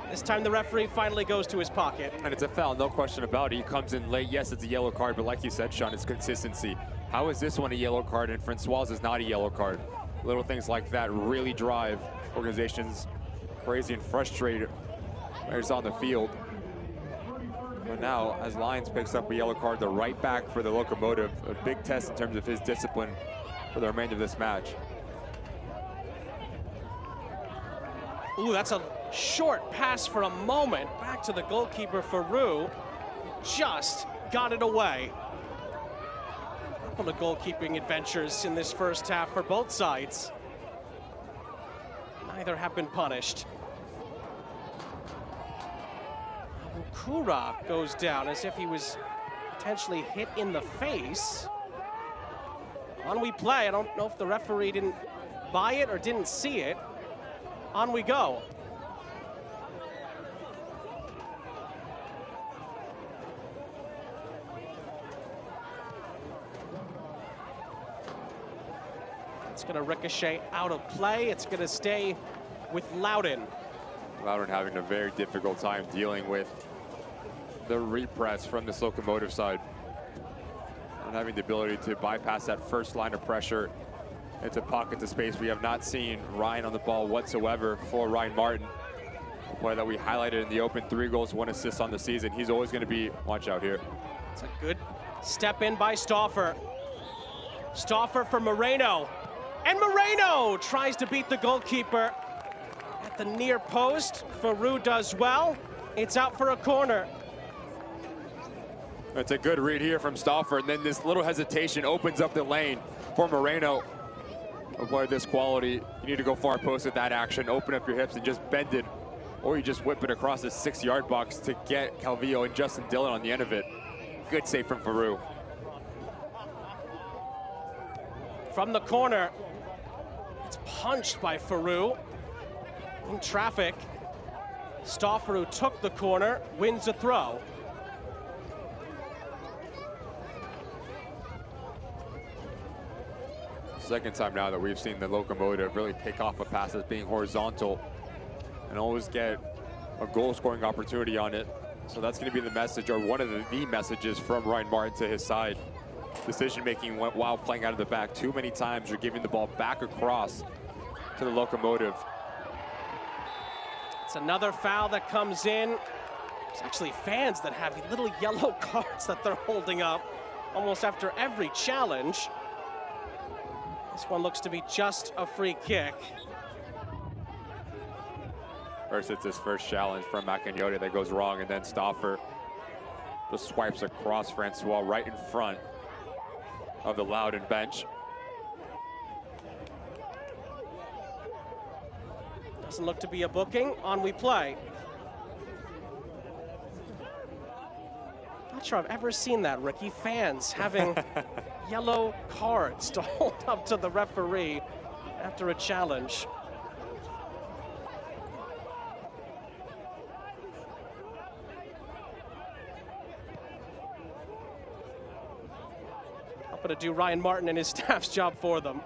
Speaker 1: This time the referee finally goes to his pocket.
Speaker 2: And it's a foul, no question about it. He comes in late. Yes, it's a yellow card, but like you said, Sean, it's consistency. How is this one a yellow card and Francois is not a yellow card? Little things like that really drive organizations crazy and frustrated players on the field. But now, as Lyons picks up a yellow card, the right back for the Locomotive, a big test in terms of his discipline for the remainder of this match.
Speaker 1: Ooh, that's a short pass for a moment. Back to the goalkeeper, Farouk. Just got it away. A couple of goalkeeping adventures in this first half for both sides. Neither have been punished. Kura goes down as if he was potentially hit in the face. On we play. I don't know if the referee didn't buy it or didn't see it. On we go. It's going to ricochet out of play. It's going to stay with Loudoun.
Speaker 2: Loudoun having a very difficult time dealing with the repress from this Locomotive side. And having the ability to bypass that first line of pressure into pockets of space. We have not seen Ryan on the ball whatsoever for Ryan Martin. A player that we highlighted in the open, 3 goals, 1 assist on the season. He's always going to be, watch out here.
Speaker 1: It's a good step in by Stauffer. Stauffer for Moreno. And Moreno tries to beat the goalkeeper at the near post. Farouk does well. It's out for a corner.
Speaker 2: It's a good read here from Stauffer, and then this little hesitation opens up the lane for Moreno. A player this quality, you need to go far post with that action, open up your hips and just bend it or you just whip it across the 6-yard box to get Calvillo and Justin Dillon on the end of it. Good save from Faru.
Speaker 1: From the corner, it's punched by Faru. In traffic, Stofferu took the corner, wins the throw.
Speaker 2: Second time now that we've seen the Locomotive really pick off a pass that's being horizontal and always get a goal-scoring opportunity on it. So that's going to be the message, or one of the messages from Ryan Martin to his side. Decision-making while playing out of the back. Too many times you're giving the ball back across to the Locomotive.
Speaker 1: It's another foul that comes in. There's actually fans that have little yellow cards that they're holding up almost after every challenge. This one looks to be just a free kick.
Speaker 2: First, it's his first challenge from Macaniote that goes wrong, and then Stoffer just swipes across Francois right in front of the Loudoun bench.
Speaker 1: Doesn't look to be a booking. On we play. Not sure I've ever seen that, Ricky. Fans having yellow cards to hold up to the referee after a challenge. Helping to do Ryan Martin and his staff's job for them.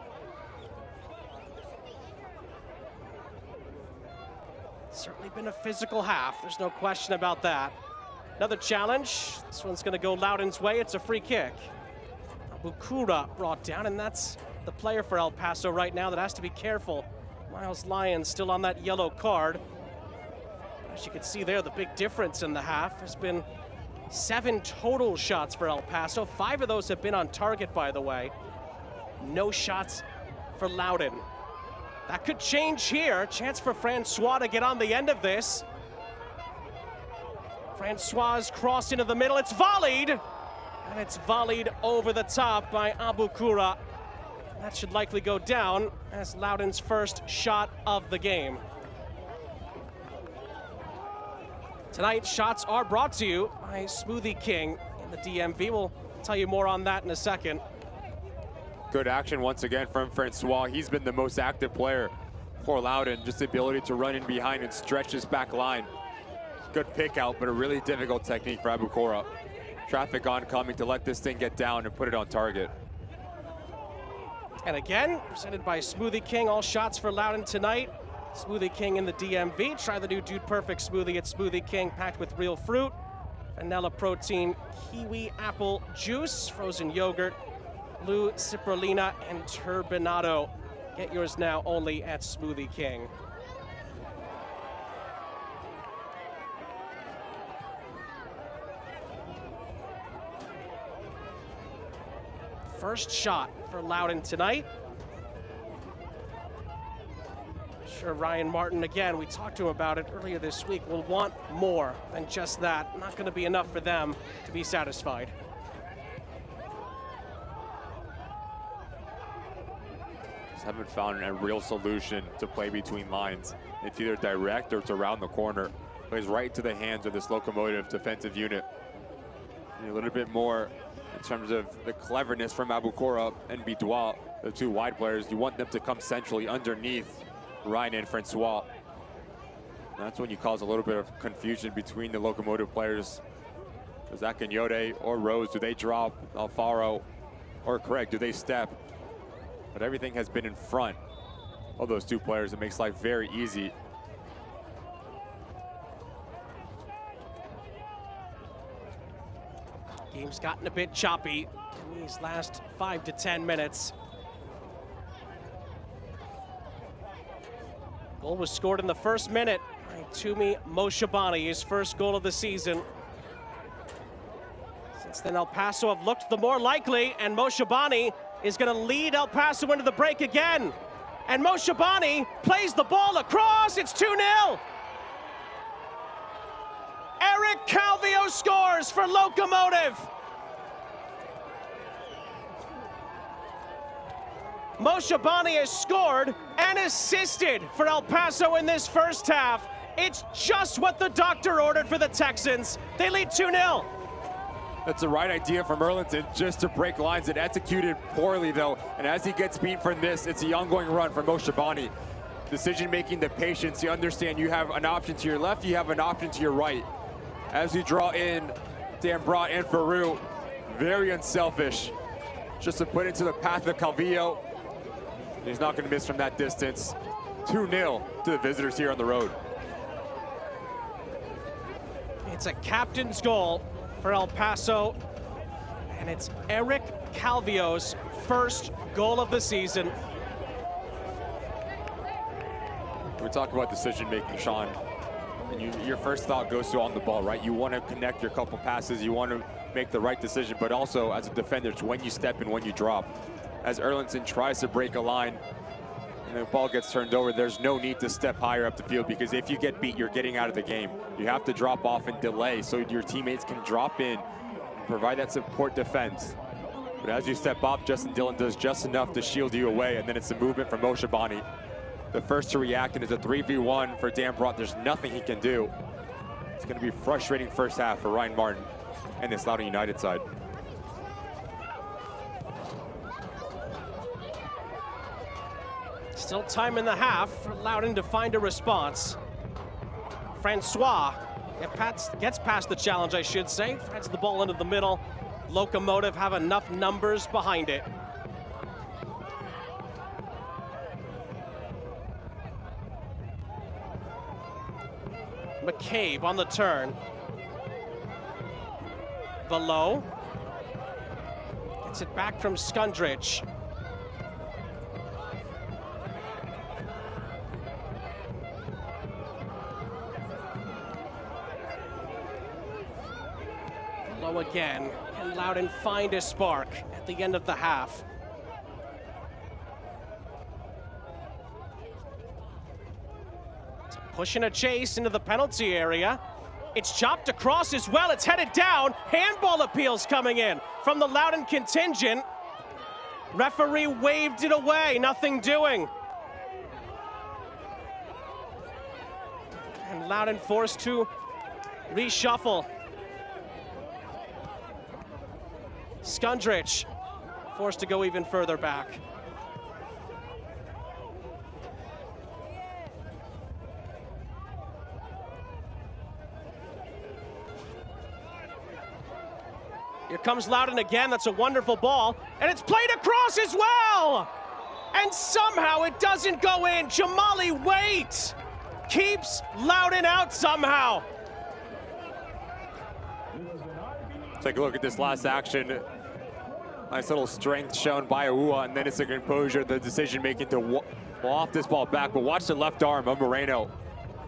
Speaker 1: Certainly been a physical half. There's no question about that. Another challenge. This one's going to go Loudoun's way. It's a free kick. Bukura brought down, and that's the player for El Paso right now that has to be careful. Miles Lyons still on that yellow card. As you can see there, the big difference in the half. There's been 7 total shots for El Paso. 5 of those have been on target, by the way. No shots for Loudoun. That could change here. Chance for Francois to get on the end of this. Francois crossed into the middle. It's volleyed. And it's volleyed over the top by Abukura. That should likely go down as Loudoun's first shot of the game. Tonight, shots are brought to you by Smoothie King in the DMV. We'll tell you more on that in a second.
Speaker 2: Good action once again from Francois. He's been the most active player for Loudoun. Just the ability to run in behind and stretch his back line. Good pick out, but a really difficult technique for Abukura. Traffic oncoming to let this thing get down and put it on target.
Speaker 1: And again, presented by Smoothie King. All shots for Loudoun tonight. Smoothie King in the DMV. Try the new Dude Perfect smoothie at Smoothie King, packed with real fruit, vanilla protein, kiwi apple juice, frozen yogurt, blue ciprulina, and turbinado. Get yours now only at Smoothie King. First shot for Loudoun tonight. Sure, Ryan Martin, again, we talked to him about it earlier this week, will want more than just that. Not going to be enough for them to be satisfied.
Speaker 2: Just haven't found a real solution to play between lines. It's either direct or it's around the corner. Plays right into the hands of this Locomotive defensive unit. And a little bit more in terms of the cleverness from Abukura and Bidwa, the 2 wide players. You want them to come centrally underneath Ryan and Francois. That's when you cause a little bit of confusion between the Locomotive players. Does Akinyote or Rose, do they drop? Alfaro or Craig, do they step? But everything has been in front of those 2 players. It makes life very easy.
Speaker 1: Game's gotten a bit choppy in these last 5 to 10 minutes. Goal was scored in the first minute by Tumi Moshabani, his first goal of the season. Since then, El Paso have looked the more likely, and Moshabani is going to lead El Paso into the break again. And Moshabani plays the ball across. It's 2-0. Eric Calvillo scores for Locomotive. Moshabani has scored and assisted for El Paso in this first half. It's just what the doctor ordered for the Texans. They lead 2-0.
Speaker 2: That's the right idea from Erlington, just to break lines. It executed poorly, though. And as he gets beat from this, it's the ongoing run from Moshabani. Decision-making, the patience. You understand you have an option to your left, you have an option to your right. As you draw in Dambrot and Faroux, very unselfish. Just to put into the path of Calvillo. He's not going to miss from that distance. 2-0 to the visitors here on the road.
Speaker 1: It's a captain's goal for El Paso, and it's Eric Calvillo's first goal of the season.
Speaker 2: We talk about decision-making, Sean. And your first thought goes to on the ball, right? You want to connect your couple passes, you want to make the right decision, but also as a defender, it's when you step and when you drop. As Erlington tries to break a line and the ball gets turned over, there's no need to step higher up the field, because if you get beat, you're getting out of the game. You have to drop off and delay so your teammates can drop in and provide that support defense. But as you step up, Justin Dillon does just enough to shield you away, and then it's a movement from Moshabani. The first to react, and it's a 3v1 for Dambrot. There's nothing he can do. It's going to be a frustrating first half for Ryan Martin and this Loudoun United side.
Speaker 1: Still time in the half for Loudoun to find a response. Francois gets past the challenge, I should say. Threads the ball into the middle. Locomotive have enough numbers behind it. McCabe on the turn. Below. Gets it back from Skundrich. Below again. Can Loudoun find a spark at the end of the half? Pushing a chase into the penalty area. It's chopped across as well. It's headed down. Handball appeals coming in from the Loudoun contingent. Referee waved it away. Nothing doing. And Loudoun forced to reshuffle. Skundrich forced to go even further back. Here comes Loudoun again. That's a wonderful ball. And it's played across as well. And somehow it doesn't go in. Jamali Waite keeps Loudoun out somehow.
Speaker 2: Take a look at this last action. Nice little strength shown by Aua, and then it's a composure, the decision-making to off this ball back. But watch the left arm of Moreno.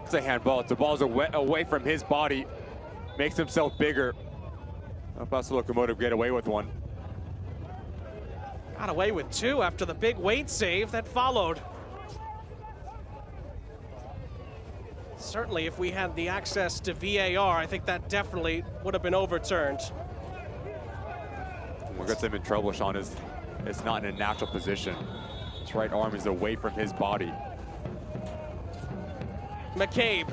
Speaker 2: It's a handball. The ball's away from his body. Makes himself bigger. Paso Locomotive get away with one.
Speaker 1: Got away with two after the big weight save that followed. Certainly, if we had the access to VAR, I think that definitely would have been overturned.
Speaker 2: What gets him in trouble, Sean, is it's not in a natural position. His right arm is away from his body.
Speaker 1: McCabe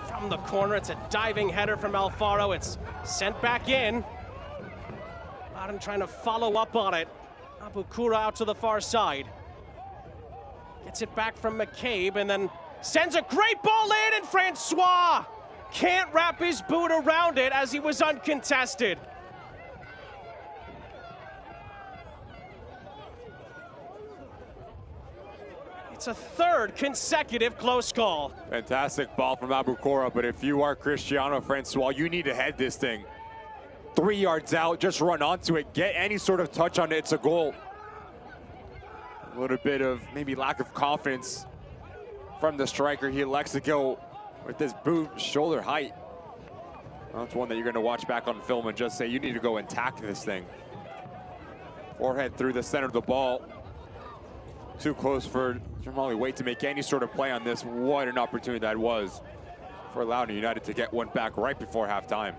Speaker 1: from the corner. It's a diving header from Alfaro. It's sent back in. Loudoun trying to follow up on it. Abukura out to the far side. Gets it back from McCabe and then sends a great ball in, and Francois can't wrap his boot around it as he was uncontested. It's a third consecutive close call.
Speaker 2: Fantastic ball from Abukura, but if you are Cristiano Francois, you need to head this thing 3 yards out, just run onto it, get any sort of touch on it, it's a goal. A little bit of maybe lack of confidence from the striker. He elects to go with this boot shoulder height. That's one that you're going to watch back on film and just say, you need to go and tackle this thing. Forehead through the center of the ball. Too close for Jamali Waite to make any sort of play on this. What an opportunity that was for Loudoun United to get one back right before halftime.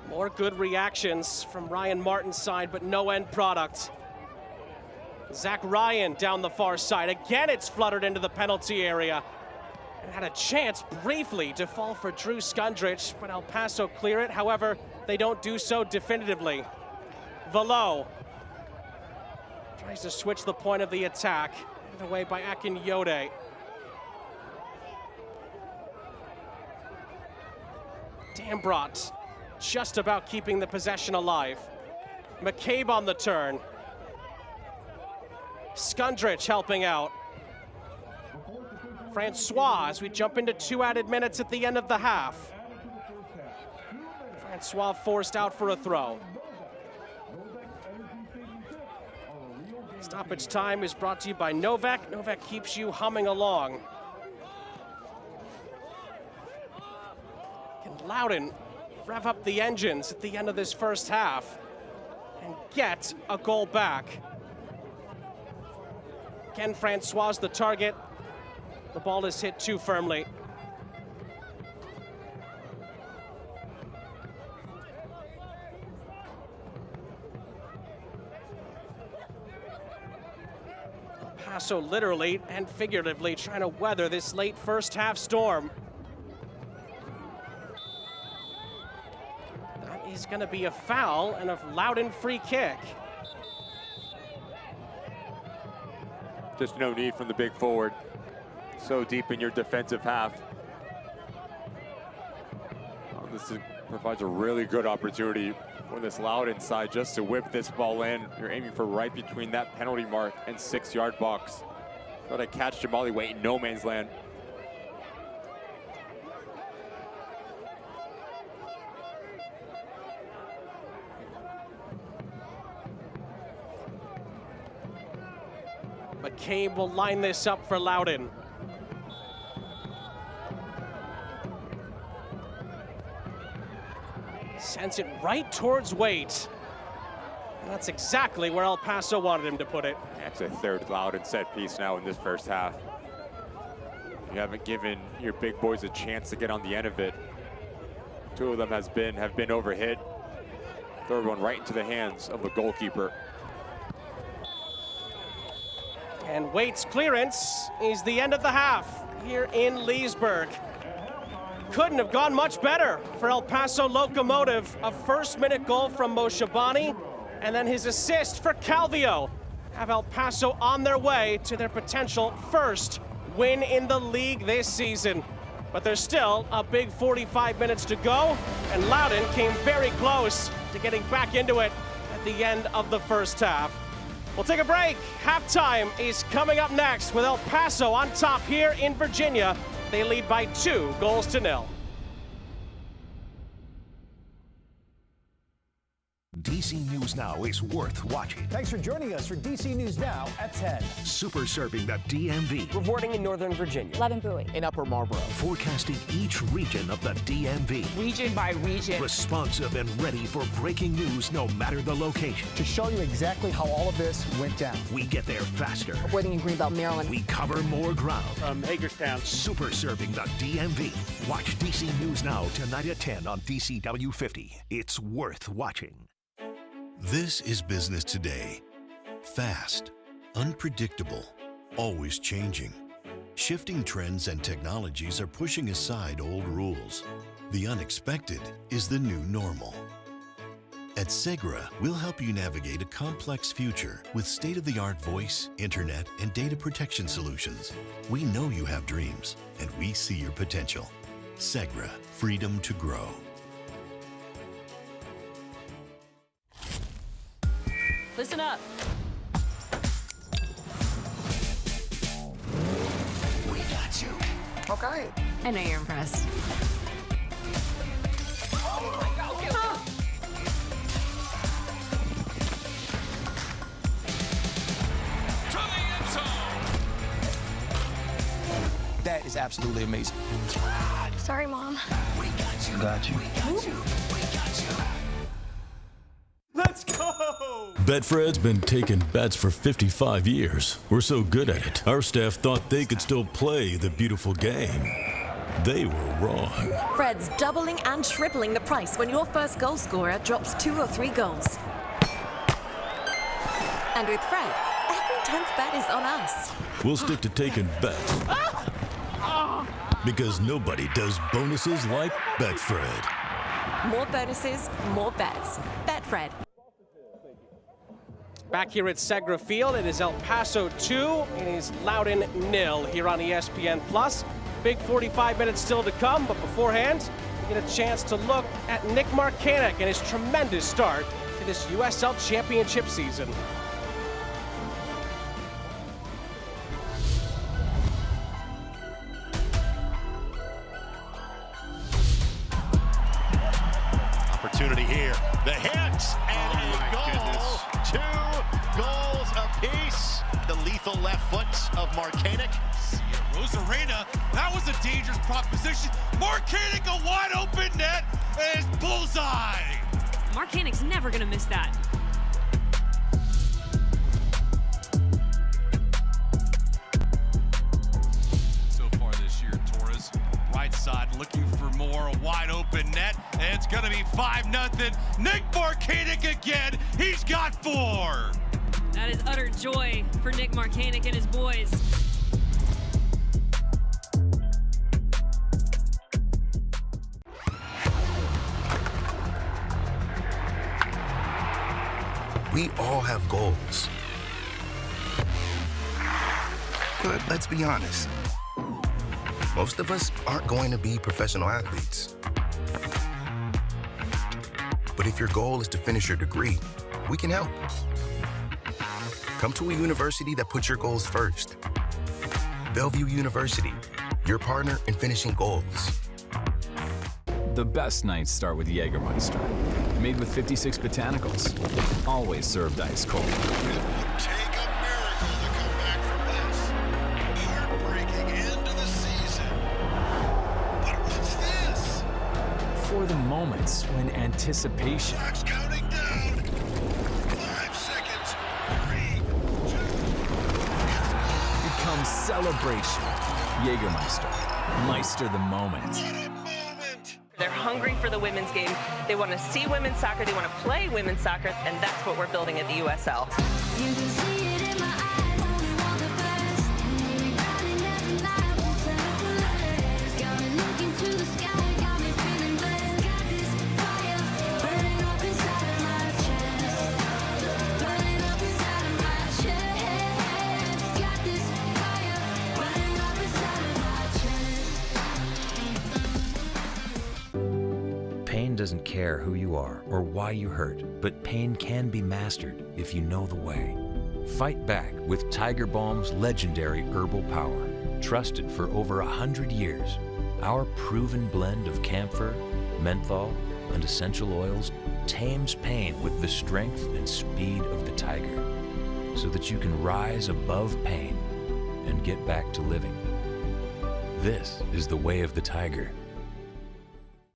Speaker 1: More good reactions from Ryan Martin's side, but no end product. Zach Ryan down the far side. Again, it's fluttered into the penalty area. And had a chance briefly to fall for Drew Skundrich, but El Paso clear it. However, they don't do so definitively. Velo tries to switch the point of the attack. Handed away by Akinyode. Dambrot just about keeping the possession alive. McCabe on the turn. Skundrich helping out. Francois as we jump into 2 added minutes at the end of the half. Francois forced out for a throw. Stoppage time is brought to you by Novak. Novak keeps you humming along. Can Loudoun rev up the engines at the end of this first half and get a goal back? Ken Francois the target. The ball is hit too firmly. Paso literally and figuratively trying to weather this late first half storm. That is going to be a foul and a Loudoun free kick.
Speaker 2: Just no need from the big forward. So deep in your defensive half. This provides a really good opportunity for this Loudoun side just to whip this ball in. You're aiming for right between that penalty mark and 6-yard box. Try to catch Jamali Waite in no man's land.
Speaker 1: McCabe will line this up for Loudoun. Sends it right towards Waite. And that's exactly where El Paso wanted him to put it.
Speaker 2: That's a third Loudoun set piece now in this first half. You haven't given your big boys a chance to get on the end of it. 2 of them have been overhit. Third one right into the hands of the goalkeeper.
Speaker 1: And Waite's clearance is the end of the half here in Leesburg. Couldn't have gone much better for El Paso Locomotive. A first-minute goal from Moshabani, and then his assist for Calvio have El Paso on their way to their potential first win in the league this season. But there's still a big 45 minutes to go, and Loudoun came very close to getting back into it at the end of the first half. We'll take a break. Halftime is coming up next with El Paso on top here in Virginia. They lead by 2-0.
Speaker 8: DC News Now is worth watching.
Speaker 12: Thanks for joining us for DC News Now at 10.
Speaker 8: Super serving the DMV.
Speaker 14: Reporting in Northern Virginia.
Speaker 15: Lebanon Bowie.
Speaker 14: In Upper Marlboro.
Speaker 8: Forecasting each region of the DMV.
Speaker 14: Region by region.
Speaker 8: Responsive and ready for breaking news no matter the location.
Speaker 12: To show you exactly how all of this went down.
Speaker 8: We get there faster.
Speaker 15: Reporting in Greenbelt, Maryland.
Speaker 8: We cover more ground.
Speaker 16: From Hagerstown.
Speaker 8: Super serving the DMV. Watch DC News Now tonight at 10 on DCW 50. It's worth watching.
Speaker 9: This is business today. Fast, unpredictable, always changing. Shifting trends and technologies are pushing aside old rules. The unexpected is the new normal. At Segra, we'll help you navigate a complex future with state-of-the-art voice, internet, and data protection solutions. We know you have dreams, and we see your potential. Segra, freedom to grow.
Speaker 15: Listen up.
Speaker 8: We got you.
Speaker 7: Okay.
Speaker 15: I know you're impressed.
Speaker 14: That is absolutely amazing.
Speaker 3: Sorry, Mom.
Speaker 14: We got you.
Speaker 7: Got you.
Speaker 14: We got you. We got you.
Speaker 1: Let's go!
Speaker 17: Betfred's been taking bets for 55 years. We're so good at it, our staff thought they could still play the beautiful game. They were wrong.
Speaker 15: Fred's doubling and tripling the price when your first goal scorer drops 2 or 3 goals. And with Fred, every 10th bet is on us.
Speaker 17: We'll stick to taking bets. Because nobody does bonuses like Betfred.
Speaker 15: More bonuses, more bets. Betfred.
Speaker 1: Back here at Segra Field, it is El Paso 2. It is Loudoun 0 here on ESPN+. Big 45 minutes still to come, but beforehand, we get a chance to look at Nick Marcanic and his tremendous start to this USL Championship season.
Speaker 16: Opportunity here. The hit and a goal. 2 goals apiece. The lethal left foot of Marcanic.
Speaker 18: Rosarena, that was a dangerous proposition. Marcanic, a wide open net, and it's bullseye.
Speaker 19: Marcanic's never gonna miss that.
Speaker 18: So far this year, Torres, right side looking for more, a wide open net, and it's gonna be 5-0. Nick Marcanic again, he's got 4.
Speaker 19: That is utter joy for Nick Marcanic and his boys.
Speaker 5: We all have goals. But let's be honest. Most of us aren't going to be professional athletes. But if your goal is to finish your degree, we can help. Come to a university that puts your goals first. Bellevue University, your partner in finishing goals.
Speaker 6: The best nights start with Jägermeister. Made with 56 botanicals. Always served ice cold.
Speaker 16: Take a miracle to come back from this. Heartbreaking end to the season. But what's this?
Speaker 6: For the moments when anticipation
Speaker 16: Clock's counting down. 5 seconds. 3, 2.
Speaker 6: becomes celebration. Jägermeister. Meister the moment.
Speaker 20: They're hungry for the women's game. They want to see women's soccer. They want to play women's soccer, and that's what we're building at the USL.
Speaker 11: You can see it in my eyes, only want the best. Everybody never lie, won't settle for less. Got me looking to the sky, got me feeling blessed. Got this fire burning up inside of my chest. Burning up inside of my chest. Got this fire burning up inside of my chest.
Speaker 21: Pain doesn't care who you are or why you hurt, but pain can be mastered if you know the way. Fight back with Tiger Balm's legendary herbal power. Trusted for over 100 years, our proven blend of camphor, menthol, and essential oils tames pain with the strength and speed of the tiger, so that you can rise above pain and get back to living. This is the way of the tiger.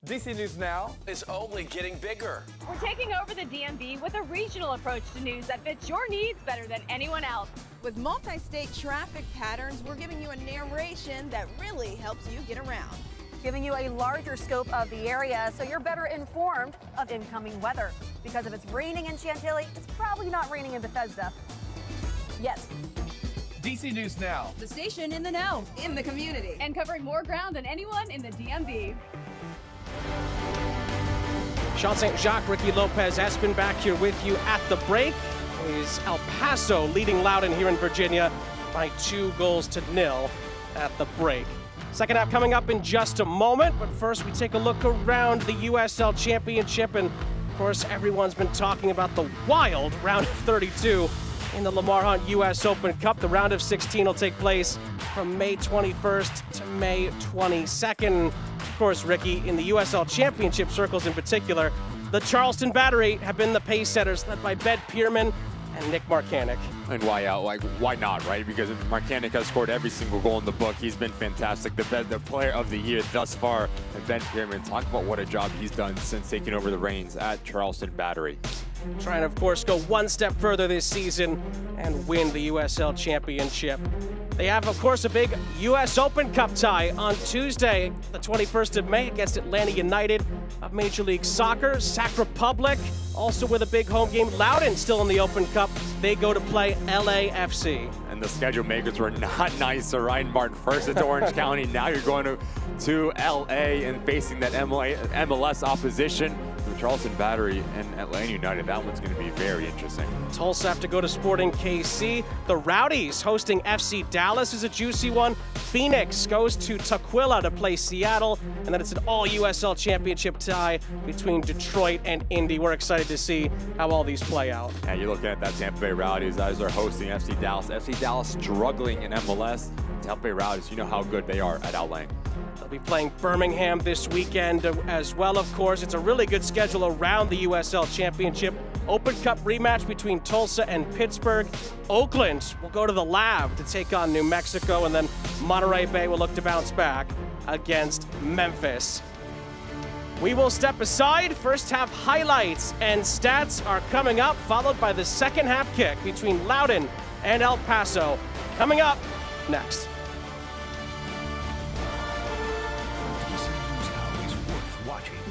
Speaker 22: DC News Now is only getting bigger.
Speaker 23: We're taking over the DMV with a regional approach to news that fits your needs better than anyone else.
Speaker 24: With multi-state traffic patterns, we're giving you a narration that really helps you get around.
Speaker 25: Giving you a larger scope of the area so you're better informed of incoming weather. Because if it's raining in Chantilly, it's probably not raining in Bethesda. Yet.
Speaker 22: DC News Now.
Speaker 23: The station in the know.
Speaker 24: In the community.
Speaker 23: And covering more ground than anyone in the DMV.
Speaker 1: Sean St. Jacques, Ricky Lopez, Espen back here with you at the break. It is El Paso leading Loudoun here in Virginia by 2-0 at the break. Second half coming up in just a moment, but first we take a look around the USL Championship, and of course everyone's been talking about the wild round of 32 in the Lamar Hunt US Open Cup. The round of 16 will take place from May 21st to May 22nd. Of course, Ricky, in the USL Championship circles in particular, the Charleston Battery have been the pace setters, led by Ben Pierman and Nick Marcanic.
Speaker 2: And why not, right? Because Marcanic has scored every single goal in the book. He's been fantastic. The player of the year thus far. And Ben Pierman, talk about what a job he's done since taking over the reins at Charleston Battery.
Speaker 1: Trying to, of course, go one step further this season and win the USL Championship. They have, of course, a big US Open Cup tie on Tuesday, the 21st of May, against Atlanta United of Major League Soccer. Sac Republic Also with a big home game, Loudoun still in the Open Cup. They go to play LAFC.
Speaker 2: And the schedule makers were not nicer. Ryan Martin first into Orange County. Now you're going to LA and facing that MLS opposition. Charleston Battery and Atlanta United. That one's going to be very interesting.
Speaker 1: Tulsa have to go to Sporting KC. The Rowdies hosting FC Dallas is a juicy one. Phoenix goes to Tukwila to play Seattle. And then it's an all USL Championship tie between Detroit and Indy. We're excited to see how all these play out.
Speaker 2: Yeah, you're looking at that Tampa Bay Rowdies as they're hosting FC Dallas. FC Dallas struggling in MLS. Tampa Bay Rowdies, you know how good they are at outlaying.
Speaker 1: They'll be playing Birmingham this weekend as well, of course. It's a really good schedule around the USL Championship. Open Cup rematch between Tulsa and Pittsburgh. Oakland will go to the Lab to take on New Mexico, and then Monterey Bay will look to bounce back against Memphis. We will step aside. First half highlights and stats are coming up, followed by the second half kick between Loudoun and El Paso. Coming up next.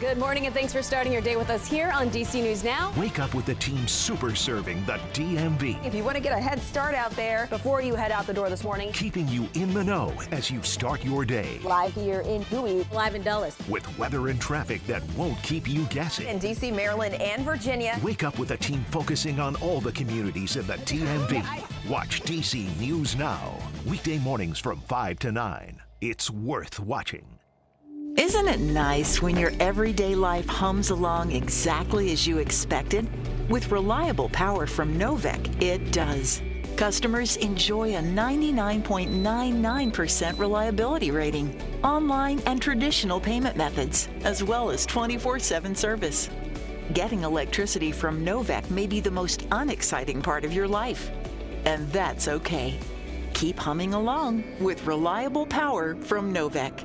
Speaker 25: Good morning, and thanks for starting your day with us here on DC News Now.
Speaker 8: Wake up with the team super serving the DMV.
Speaker 25: If you want to get a head start out there before you head out the door this morning.
Speaker 8: Keeping you in the know as you start your day.
Speaker 25: Live here in Bowie, live in Dulles.
Speaker 8: With weather and traffic that won't keep you guessing.
Speaker 25: In DC, Maryland, and Virginia.
Speaker 8: Wake up with a team focusing on all the communities in the DMV. Watch DC News Now. Weekday mornings from 5 to 9. It's worth watching.
Speaker 4: Isn't it nice when your everyday life hums along exactly as you expected? With reliable power from Novec, it does. Customers enjoy a 99.99% reliability rating, online and traditional payment methods, as well as 24/7 service. Getting electricity from Novec may be the most unexciting part of your life, and that's okay. Keep humming along with reliable power from Novec.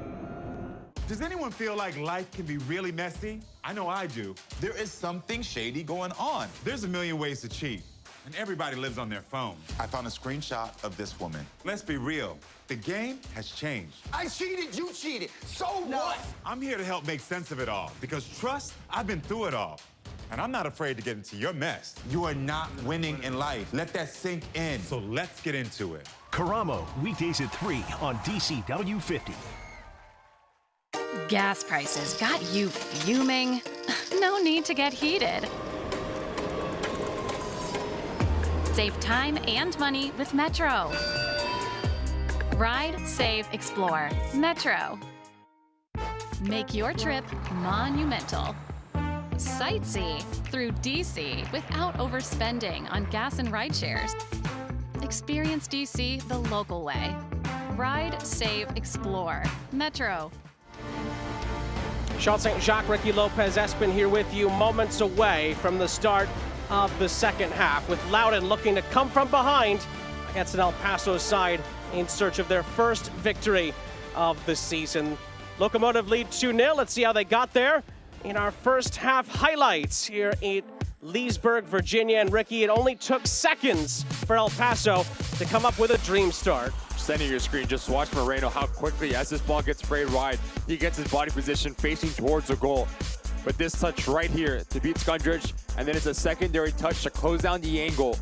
Speaker 9: Does anyone feel like life can be really messy? I know I do. There is something shady going on. There's a million ways to cheat, and everybody lives on their phone. I found a screenshot of this woman. Let's be real. The game has changed. I cheated, you cheated. So what? I'm here to help make sense of it all, because trust, I've been through it all. And I'm not afraid to get into your mess. You are not winning in life. Let that sink in. So let's get into it.
Speaker 8: Karamo, weekdays at 3 on DCW 50.
Speaker 10: Gas prices got you fuming? No need to get heated. Save time and money with Metro. Ride, save, explore. Metro. Make your trip monumental. Sightsee through DC without overspending on gas and ride shares. Experience DC the local way. Ride, save, explore. Metro.
Speaker 1: Sean St. Jacques, Ricky Lopez Espin here with you, moments away from the start of the second half, with Loudoun looking to come from behind against an El Paso side in search of their first victory of the season. Locomotive lead 2-0. Let's see how they got there in our first half highlights here in Leesburg, Virginia. And Ricky, it only took seconds for El Paso to come up with a dream start.
Speaker 2: Sending your screen, just watch Moreno how quickly, as this ball gets sprayed wide, he gets his body position facing towards the goal. But this touch right here to beat Skundrich, and then it's a secondary touch to close down the angle.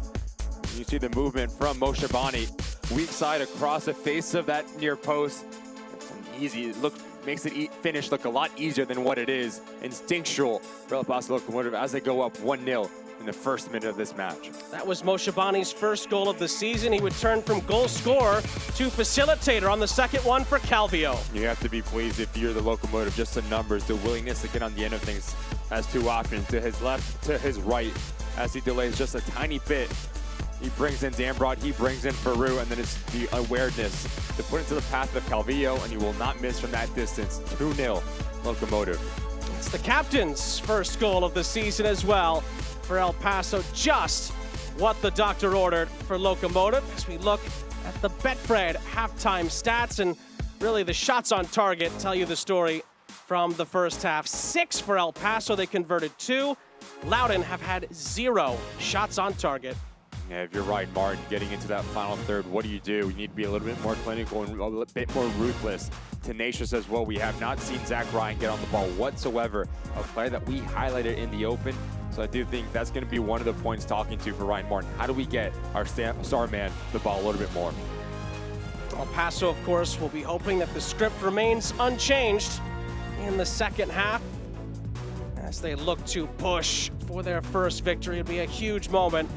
Speaker 2: You see the movement from Moshe Bani, weak side across the face of that near post. It's an easy look, makes it finish look a lot easier than what it is. Instinctual for El Paso Locomotive as they go up 1-0 in the first minute of this match.
Speaker 1: That was Moshe Bani's first goal of the season. He would turn from goal scorer to facilitator on the second one for Calvillo.
Speaker 2: You have to be pleased if you're the Locomotive, just the numbers, the willingness to get on the end of things. Has two options, to his left, to his right, as he delays just a tiny bit. He brings in Dambrod, he brings in Peru, and then it's the awareness to put into the path of Calvillo, and you will not miss from that distance. 2-0 Locomotive.
Speaker 1: It's the captain's first goal of the season as well for El Paso. Just what the doctor ordered for Locomotive as we look at the Betfred halftime stats, and really the shots on target tell you the story from the first half. 6 for El Paso, they converted 2. Loudoun have had 0 shots on target.
Speaker 2: Yeah, if you're right, Martin, getting into that final third, what do? You need to be a little bit more clinical and a bit more ruthless, tenacious as well. We have not seen Zach Ryan get on the ball whatsoever, a player that we highlighted in the open. So I do think that's going to be one of the points talking to for Ryan Martin. How do we get our star man the ball a little bit more?
Speaker 1: El Paso, of course, will be hoping that the script remains unchanged in the second half as they look to push for their first victory. It'll be a huge moment.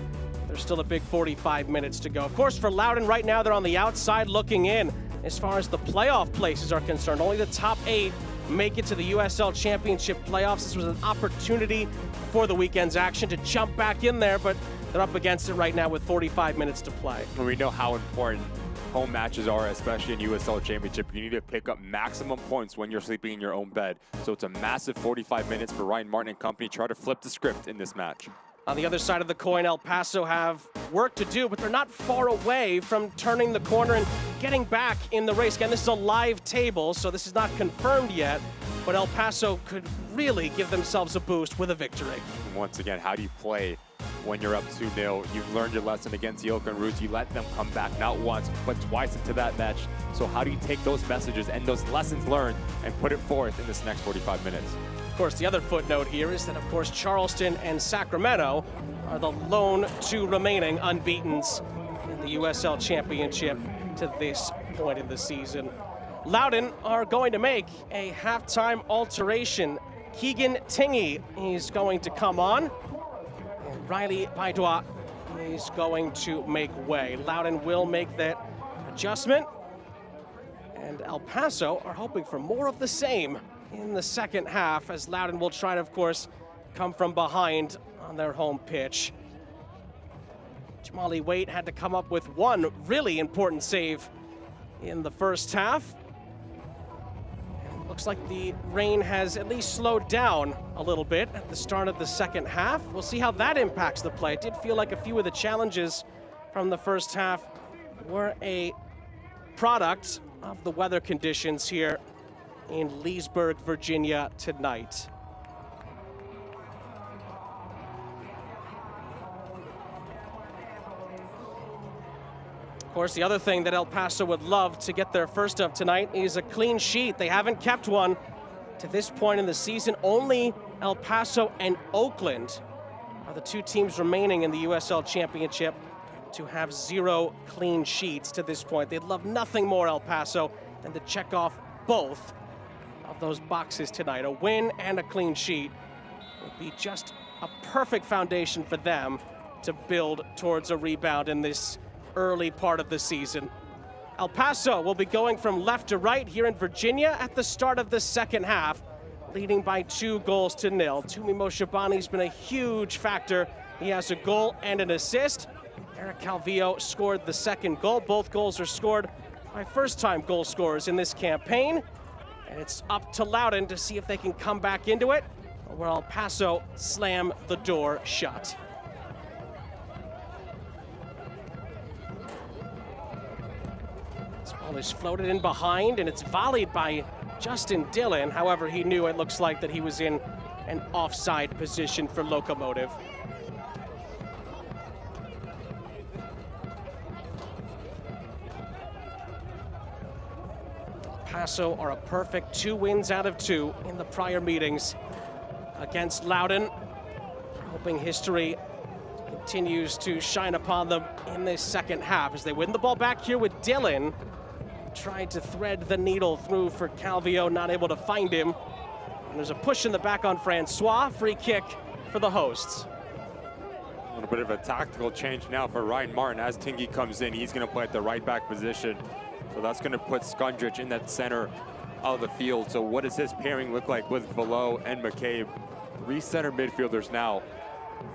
Speaker 1: There's still a big 45 minutes to go. Of course, for Loudoun right now, they're on the outside looking in as far as the playoff places are concerned. Only the top 8 make it to the USL Championship playoffs. This was an opportunity for the weekend's action to jump back in there, but they're up against it right now with 45 minutes to play.
Speaker 2: And we know how important home matches are, especially in USL Championship. You need to pick up maximum points when you're sleeping in your own bed. So it's a massive 45 minutes for Ryan Martin and company. Try to flip the script in this match.
Speaker 1: On the other side of the coin, El Paso have work to do, but they're not far away from turning the corner and getting back in the race. Again, this is a live table, so this is not confirmed yet, but El Paso could really give themselves a boost with a victory.
Speaker 2: And once again, how do you play when you're up 2-0? You've learned your lesson against the Oakland Roots. You let them come back not once, but twice into that match. So how do you take those messages and those lessons learned and put it forth in this next 45 minutes?
Speaker 1: Of course, the other footnote here is that, of course, Charleston and Sacramento are the lone 2 remaining unbeatens in the USL Championship to this point in the season. Loudoun are going to make a halftime alteration. Keegan Tingy is going to come on, and Riley Baidoa is going to make way. Loudoun will make that adjustment, and El Paso are hoping for more of the same in the second half, as Loudoun will try to, of course, come from behind on their home pitch. Jamali Waite had to come up with one really important save in the first half. And looks like the rain has at least slowed down a little bit at the start of the second half. We'll see how that impacts the play. It did feel like a few of the challenges from the first half were a product of the weather conditions here in Leesburg, Virginia tonight. Of course, the other thing that El Paso would love to get their first of tonight is a clean sheet. They haven't kept one to this point in the season. Only El Paso and Oakland are the 2 teams remaining in the USL Championship to have 0 clean sheets to this point. They'd love nothing more, El Paso, than to check off both of those boxes tonight. A win and a clean sheet would be just a perfect foundation for them to build towards a rebound in this early part of the season. El Paso will be going from left to right here in Virginia at the start of the second half, leading by 2-0. Tumi Moshabani's been a huge factor. He has a goal and an assist. Eric Calvillo scored the second goal. Both goals are scored by first-time goal scorers in this campaign. And it's up to Loudoun to see if they can come back into it, or will El Paso slam the door shut. This ball is floated in behind, and it's volleyed by Justin Dillon. However, he knew, it looks like, that he was in an offside position for Locomotive. Paso are a perfect 2 wins out of 2 in the prior meetings against Loudoun, hoping history continues to shine upon them in this second half as they win the ball back here with Dillon. Tried to thread the needle through for Calvillo, not able to find him. And there's a push in the back on Francois. Free kick for the hosts.
Speaker 2: A little bit of a tactical change now for Ryan Martin. As Tingy comes in, he's going to play at the right back position. So that's going to put Skundrich in that center of the field. So what does his pairing look like with Velo and McCabe? 3 center midfielders now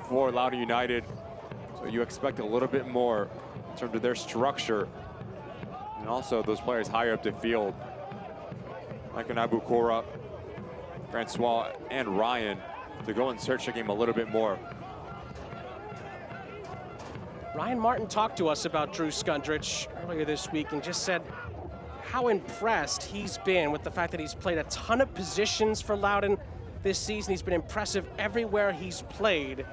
Speaker 2: for Loudoun United. So you expect a little bit more in terms of their structure. And also those players higher up the field, like an Abukora, Francois, and Ryan, to go and search the game a little bit more.
Speaker 1: Ryan Martin talked to us about Drew Skundrich earlier this week and just said how impressed he's been with the fact that he's played a ton of positions for Loudoun this season. He's been impressive everywhere he's played.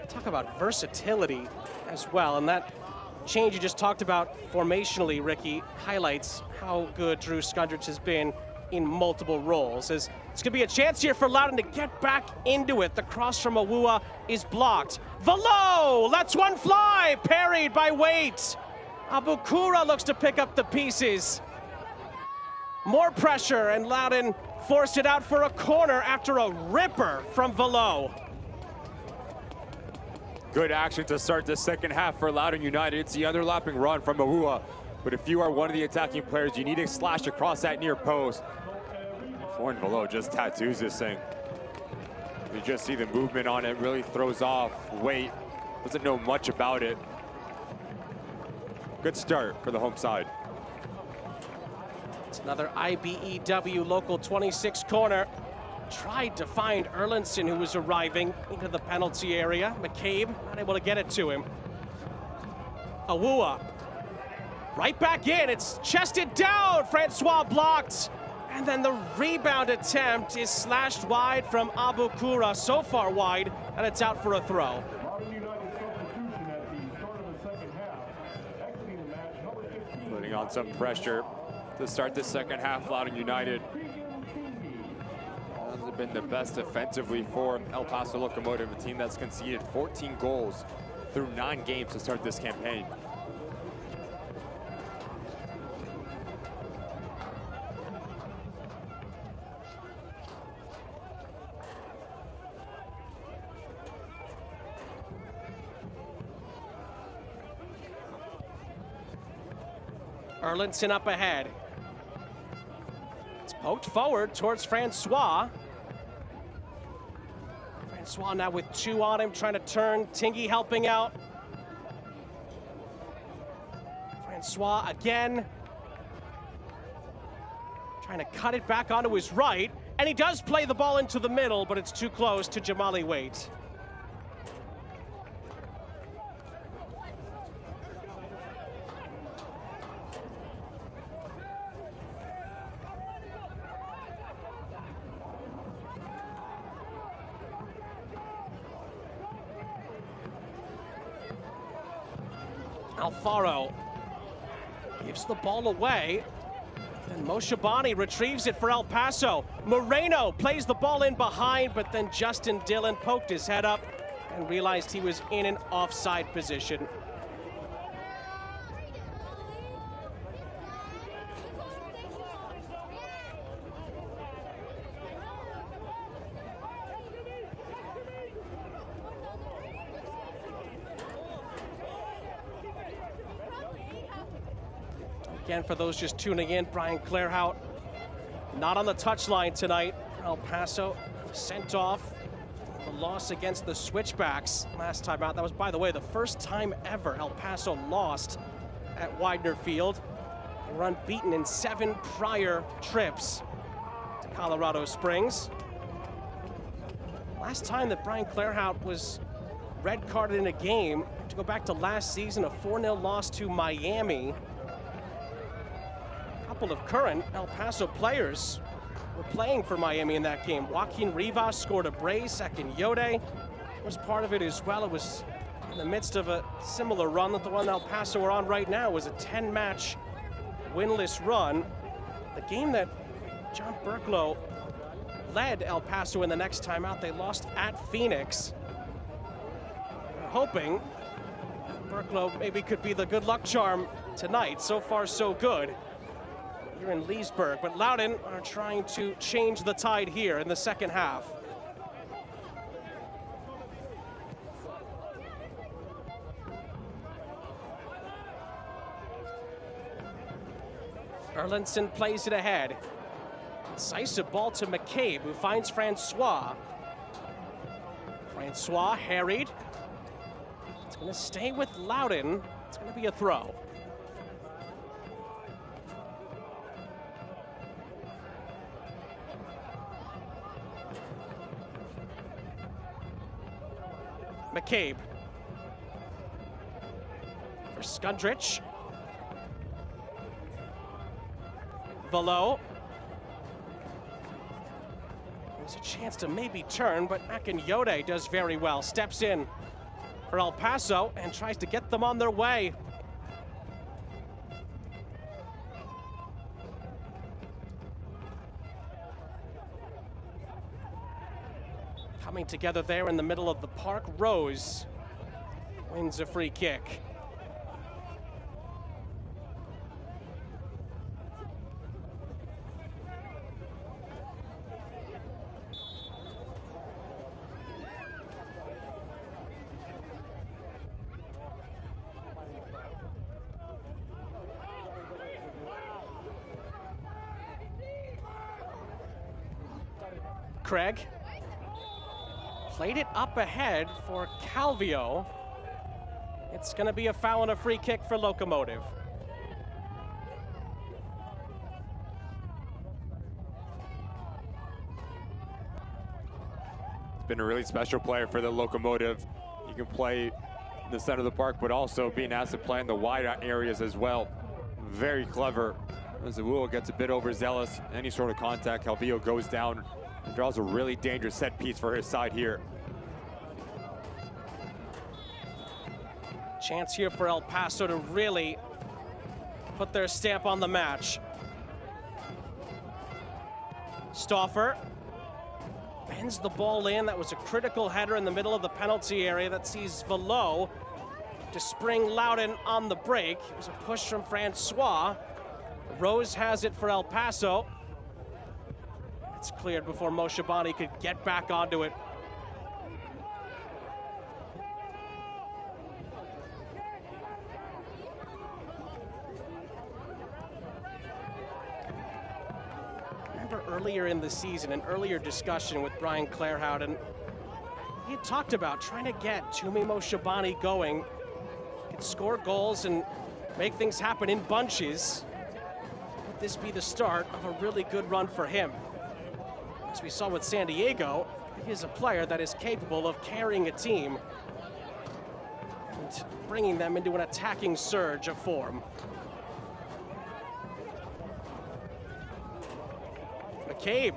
Speaker 1: Talk about versatility as well, and that change you just talked about formationally, Ricky, highlights how good Drew Skundrich has been in multiple roles. As it's going to be a chance here for Loudoun to get back into it. The cross from Awua is blocked. Velo lets one fly, parried by Waite. Abukura looks to pick up the pieces. More pressure, and Loudoun forced it out for a corner after a ripper from Velo.
Speaker 2: Good action to start the second half for Loudoun United. It's the underlapping run from Awua. But if you are one of the attacking players, you need to slash across that near post. Florin Velo just tattoos this thing. You just see the movement on it, really throws off Waite. Doesn't know much about it. Good start for the home side.
Speaker 1: It's another IBEW local 26 corner. Tried to find Erlandson, who was arriving into the penalty area. McCabe not able to get it to him. Awua right back in. It's chested down. Francois blocked. And then the rebound attempt is slashed wide from Abukura. So far wide, and it's out for a throw.
Speaker 2: Putting on some pressure to start the second half, Loudoun United. Hasn't been the best defensively for El Paso Locomotive, a team that's conceded 14 goals through 9 games to start this campaign.
Speaker 1: Erlandson up ahead. It's poked forward towards Francois. Francois now with 2 on him, trying to turn. Tingy helping out. Francois again. Trying to cut it back onto his right. And he does play the ball into the middle, but it's too close to Jamali Waite. Alfaro gives the ball away. Then Moshabani retrieves it for El Paso. Moreno plays the ball in behind, but then Justin Dillon poked his head up and realized he was in an offside position. Again, for those just tuning in, Brian Clairhout not on the touchline tonight. El Paso sent off the loss against the Switchbacks last time out. That was, by the way, the first time ever El Paso lost at Widener Field. They were unbeaten in 7 prior trips to Colorado Springs. Last time that Brian Clairhout was red carded in a game, to go back to last season, a 4-0 loss to Miami. Couple of current El Paso players were playing for Miami in that game. Joaquin Rivas scored a brace. Akinyote was part of it as well. It was in the midst of a similar run that the one El Paso are on right now. It was a 10-match winless run. The game that John Burklow led El Paso in the next time out, they lost at Phoenix. We're hoping Burklow maybe could be the good luck charm tonight. So far, so good here in Leesburg, but Loudoun are trying to change the tide here in the second half. Erlandson plays it ahead. Decisive ball to McCabe, who finds Francois. Francois harried. It's going to stay with Loudoun. It's going to be a throw. McCabe for Skundrich. Velo. There's a chance to maybe turn, but Akinyote does very well. Steps in for El Paso and tries to get them on their way. coming together there in the middle of the park. Rose wins a free kick. Craig played it up ahead for Calvio. It's going to be a foul and a free kick for Locomotive.
Speaker 2: It's been a really special player for the Locomotive. You can play in the center of the park, but also being asked to play in the wide areas as well. Very clever. As Awuah gets a bit overzealous, any sort of contact, Calvillo goes down and draws a really dangerous set piece for his side here.
Speaker 1: Chance here for El Paso to really put their stamp on the match. Stauffer bends the ball in. That was a critical header in the middle of the penalty area that sees Velo to spring Loudoun on the break. It was a push from Francois. Rose has it for El Paso. It's cleared before Moshabani could get back onto it. Remember earlier in the season, an earlier discussion with Brian Clairhout, he had talked about trying to get Tumi Moshabani going. Could score goals and make things happen in bunches. Would this be the start of a really good run for him? As we saw with San Diego, he is a player that is capable of carrying a team and bringing them into an attacking surge of form. McCabe,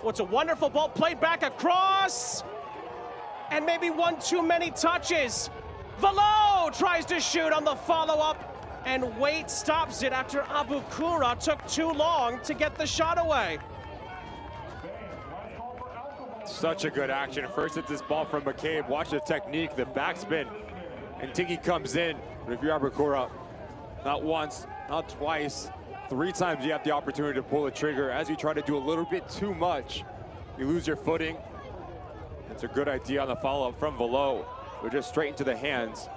Speaker 1: what's a wonderful ball played back across, and maybe one too many touches. Velo tries to shoot on the follow-up, and Waite stops it after Abukura took too long to get the shot away.
Speaker 2: Such a good action. First it's this ball from McCabe. Watch the technique, the backspin, and Tiki comes in. But if you're Abukura, not once, not twice, 3 times you have the opportunity to pull the trigger. As you try to do a little bit too much, you lose your footing. It's a good idea on the follow-up from Velo. We're just straight into the hands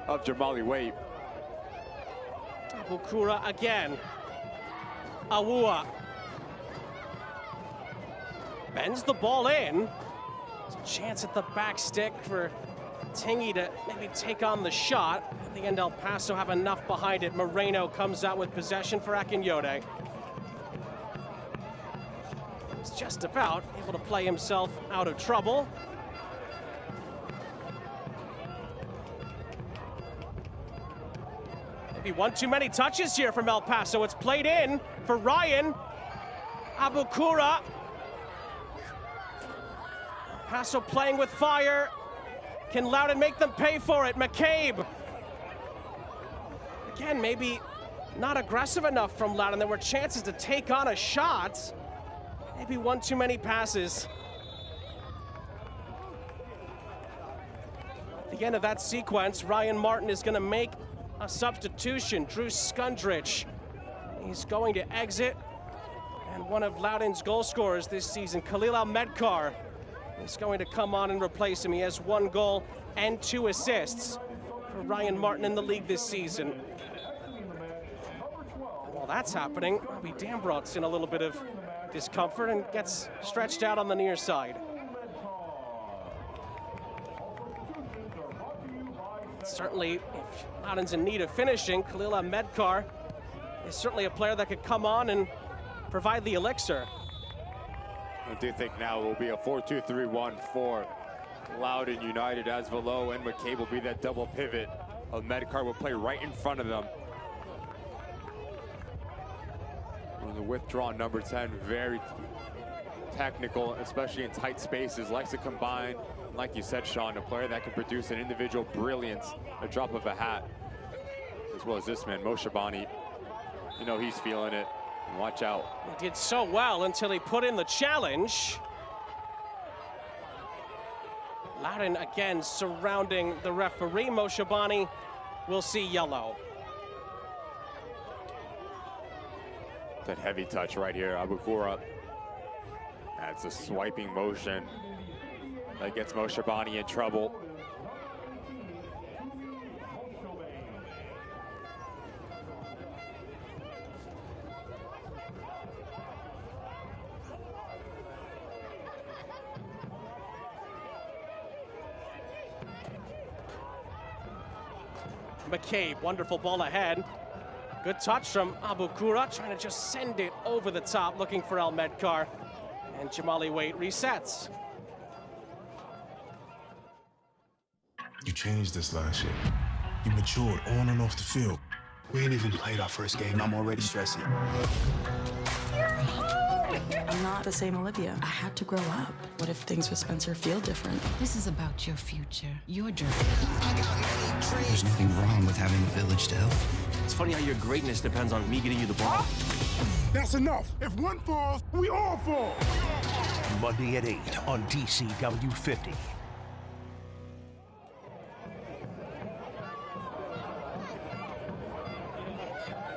Speaker 2: of Jamali Waite.
Speaker 1: Abukura again. Awuah bends the ball in. There's a chance at the back stick for Tingy to maybe take on the shot. At the end, El Paso have enough behind it. Moreno comes out with possession for Akinyode. He's just about able to play himself out of trouble. Maybe one too many touches here from El Paso. It's played in for Ryan. Abukura. Paso playing with fire. Can Loudoun make them pay for it? McCabe. Again, maybe not aggressive enough from Loudoun. There were chances to take on a shot. Maybe one too many passes. At the end of that sequence, Ryan Martin is going to make a substitution. Drew Skundrich, he's going to exit. And one of Loudoun's goal scorers this season, Khalil Ahmedkar, is going to come on and replace him. He has 1 goal and 2 assists for Ryan Martin in the league this season. While that's happening, Robbie Dambrot's in a little bit of discomfort and gets stretched out on the near side. Certainly, if Loudoun's in need of finishing, Khalil Ahmedkar is certainly a player that could come on and provide the elixir.
Speaker 2: I do think now it will be a 4-2-3-1 for Loudoun United, as Velo and McCabe will be that double pivot. Ahmedkar will play right in front of them. The withdrawn number 10, very technical, especially in tight spaces, likes to combine, like you said, Sean, a player that can produce an individual brilliance, a drop of a hat, as well as this man, Moshabani. You know he's feeling it. Watch out.
Speaker 1: He did so well until he put in the challenge. Loudoun again surrounding the referee. Mo Shabani will see yellow.
Speaker 2: That heavy touch right here, Abukura. That's a swiping motion that gets Mo Shabani in trouble.
Speaker 1: McCabe, wonderful ball ahead. Good touch from Abukura, trying to just send it over the top, looking for Almedkar. And Jamali Waite resets.
Speaker 3: You changed this last year. You matured on and off the field. We ain't even played our first game, and I'm already stressing.
Speaker 7: I'm not the same Olivia. I had to grow up. What if things with Spencer feel different?
Speaker 12: This is about your future, your journey.
Speaker 13: There's nothing wrong with having a village to help.
Speaker 14: It's funny how your greatness depends on me getting you the ball.
Speaker 3: That's enough. If one falls, we all fall.
Speaker 8: Monday at 8 on DCW 50.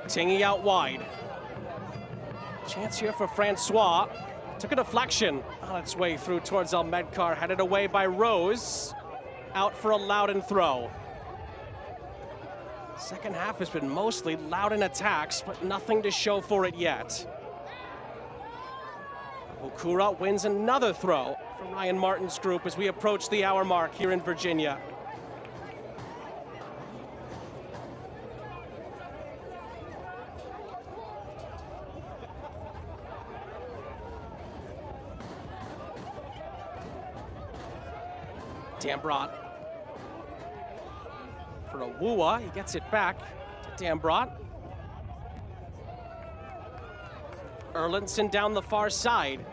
Speaker 1: Tingy out wide. Chance here for Francois. Took a deflection on its way through towards Almedkar, headed away by Rose. Out for a Loudoun throw. Second half has been mostly Loudoun attacks, but nothing to show for it yet. Okura wins another throw from Ryan Martin's group as we approach the hour mark here in Virginia. Dambrot for Awuah, he gets it back to Dambrot. Erlinson down the far side.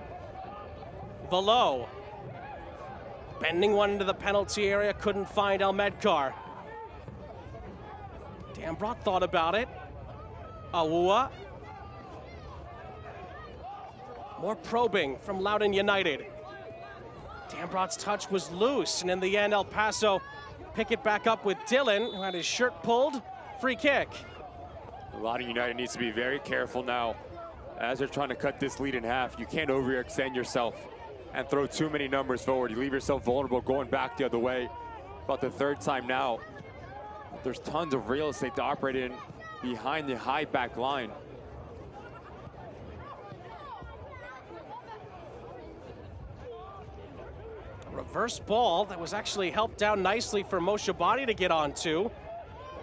Speaker 1: Velo bending one into the penalty area, couldn't find Almedkar. Dambrot thought about it. Awuah. More probing from Loudoun United. Dambrot's touch was loose, and in the end, El Paso pick it back up with Dylan, who had his shirt pulled. Free kick.
Speaker 2: Loudoun United needs to be very careful now as they're trying to cut this lead in half. You can't overextend yourself and throw too many numbers forward. You leave yourself vulnerable going back the other way. About the third time now. There's tons of real estate to operate in behind the high back line.
Speaker 1: Reverse ball that was actually helped down nicely for Mo Shabani to get onto.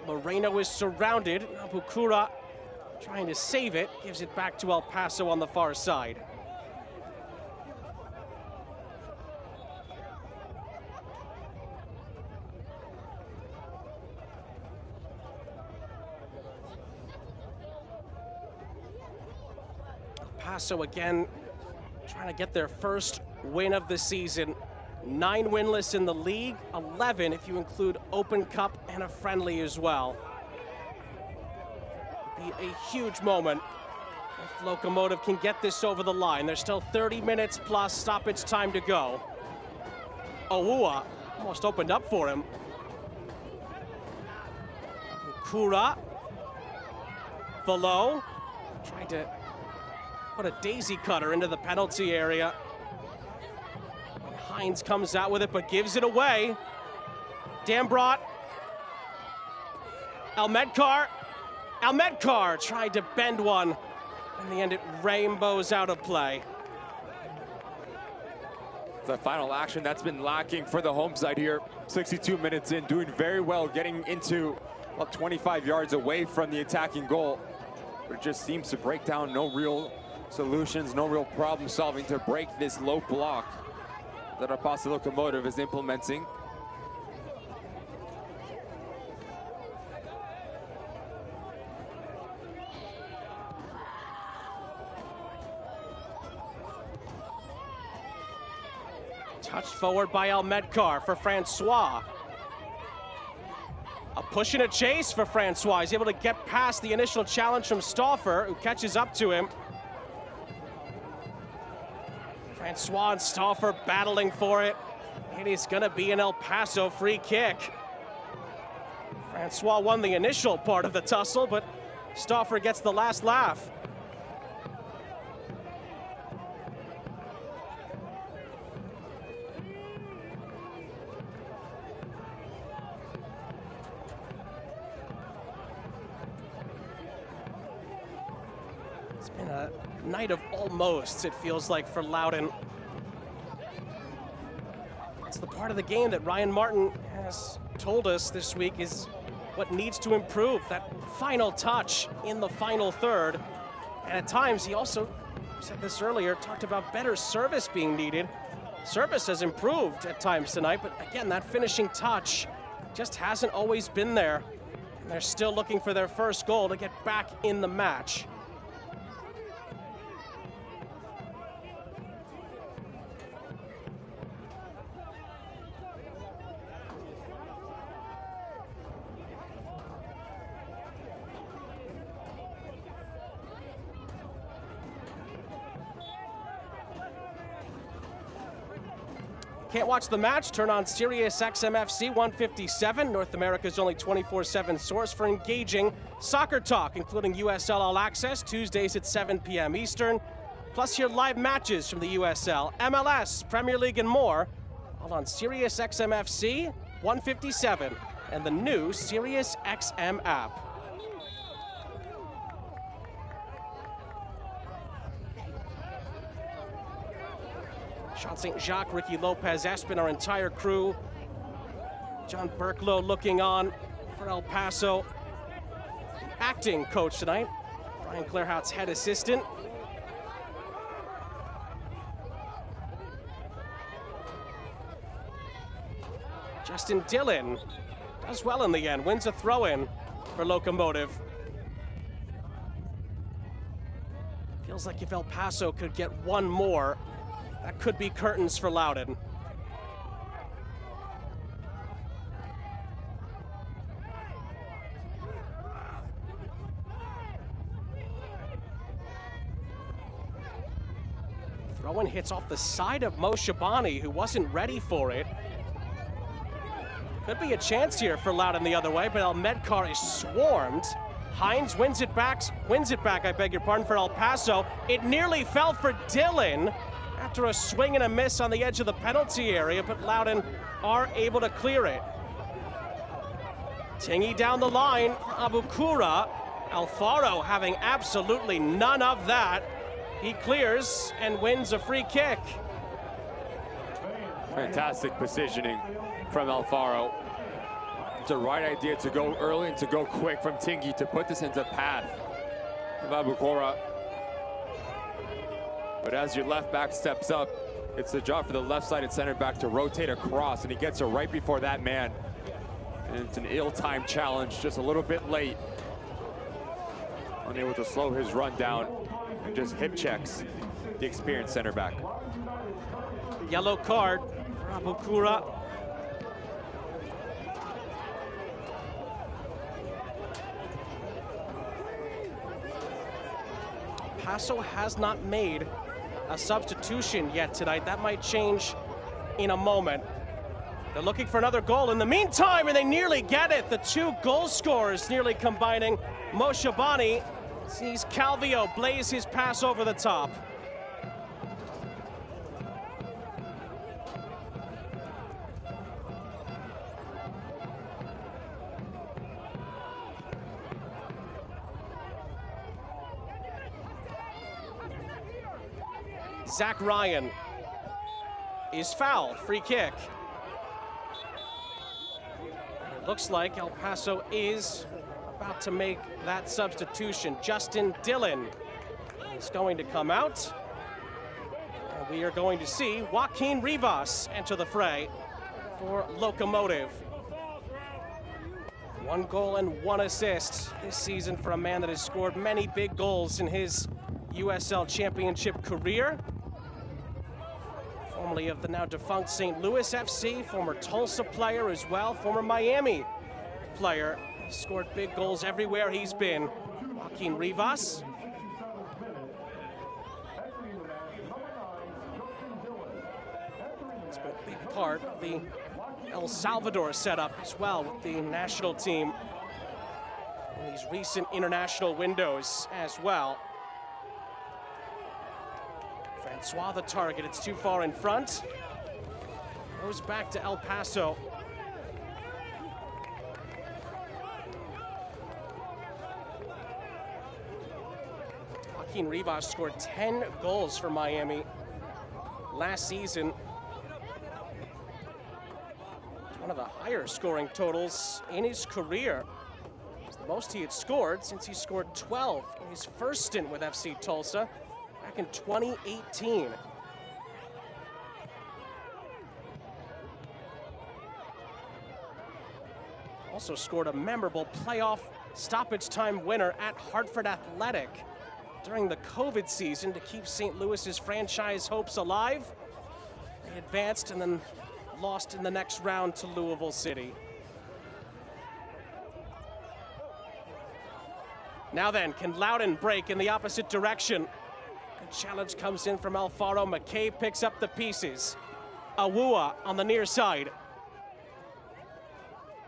Speaker 1: Moreno is surrounded. Abukura trying to save it, gives it back to El Paso on the far side. El Paso again trying to get their first win of the season. 9 winless in the league, 11 if you include Open Cup and a friendly as well. Be a huge moment if Locomotive can get this over the line. There's still 30 minutes plus stoppage time to go. Awuah almost opened up for him. Kura. Velo tried to put a daisy cutter into the penalty area. Hines comes out with it, but gives it away. Dambrot. Almedkar. Almedkar tried to bend one. In the end, it rainbows out of play.
Speaker 2: The final action that's been lacking for the home side here. 62 minutes in, doing very well, getting into about 25 yards away from the attacking goal. But it just seems to break down. No real solutions, no real problem solving to break this low block that our Paso Locomotive is implementing.
Speaker 1: Touched forward by Almedkar for Francois. A push and a chase for Francois. He's able to get past the initial challenge from Stauffer, who catches up to him. Francois and Stauffer battling for it. It is going to be an El Paso free kick. Francois won the initial part of the tussle, but Stauffer gets the last laugh. It's been a night of almosts, it feels like, for Loudoun. It's the part of the game that Ryan Martin has told us this week is what needs to improve, that final touch in the final third. And at times, he also said this earlier, talked about better service being needed. Service has improved at times tonight, but again, that finishing touch just hasn't always been there. And they're still looking for their first goal to get back in the match. Can't watch the match? Turn on Sirius XMFC 157, North America's only 24/7 source for engaging soccer talk, including USL All Access, Tuesdays at 7 p.m. Eastern. Plus hear live matches from the USL, MLS, Premier League, and more, all on Sirius XMFC 157 and the new Sirius XM app. Sean St. Jacques, Ricky Lopez, Espen, our entire crew. John Berklow looking on for El Paso. Acting coach tonight, Brian Clairhout's head assistant. Justin Dillon does well in the end, wins a throw-in for Locomotive. Feels like if El Paso could get one more, that could be curtains for Loudoun. Throw-in hits off the side of Mo Shabani, who wasn't ready for it. Could be a chance here for Loudoun the other way, but El Medcar is swarmed. Hines wins it back, I beg your pardon, for El Paso. It nearly fell for Dillon after a swing and a miss on the edge of the penalty area, but Loudoun are able to clear it. Tingy down the line, Abukura. Alfaro having absolutely none of that. He clears and wins a free kick.
Speaker 2: Fantastic positioning from Alfaro. It's the right idea to go early and to go quick from Tingy to put this into path of Abukura. But as your left back steps up, it's the job for the left-sided center back to rotate across, and he gets it right before that man. And it's an ill-timed challenge, just a little bit late. Unable to slow his run down and just hip checks the experienced center back.
Speaker 1: Yellow card for Abukura. Paso has not made a substitution yet tonight. That might change in a moment. They're looking for another goal in the meantime, and they nearly get it. The two goal scorers nearly combining. Mo Shabani sees Calvillo blaze his pass over the top. Zach Ryan is fouled, free kick. It looks like El Paso is about to make that substitution. Justin Dillon is going to come out. And we are going to see Joaquin Rivas enter the fray for Locomotive. 1 goal and 1 assist this season for a man that has scored many big goals in his USL Championship career. Formerly of the now defunct St. Louis FC, former Tulsa player as well, former Miami player. He's scored big goals everywhere he's been. Joaquin Rivas. It's been a big part of the El Salvador setup as well with the national team in these recent international windows as well. Francois the target, it's too far in front. Goes back to El Paso. Joaquin Rivas scored 10 goals for Miami last season. It's one of the higher scoring totals in his career. It's the most he had scored since he scored 12 in his first stint with FC Tulsa back in 2018. Also scored a memorable playoff stoppage time winner at Hartford Athletic during the COVID season to keep St. Louis's franchise hopes alive. They advanced and then lost in the next round to Louisville City. Now then, can Loudoun break in the opposite direction? The challenge comes in from Alfaro. McCabe picks up the pieces. Awua on the near side.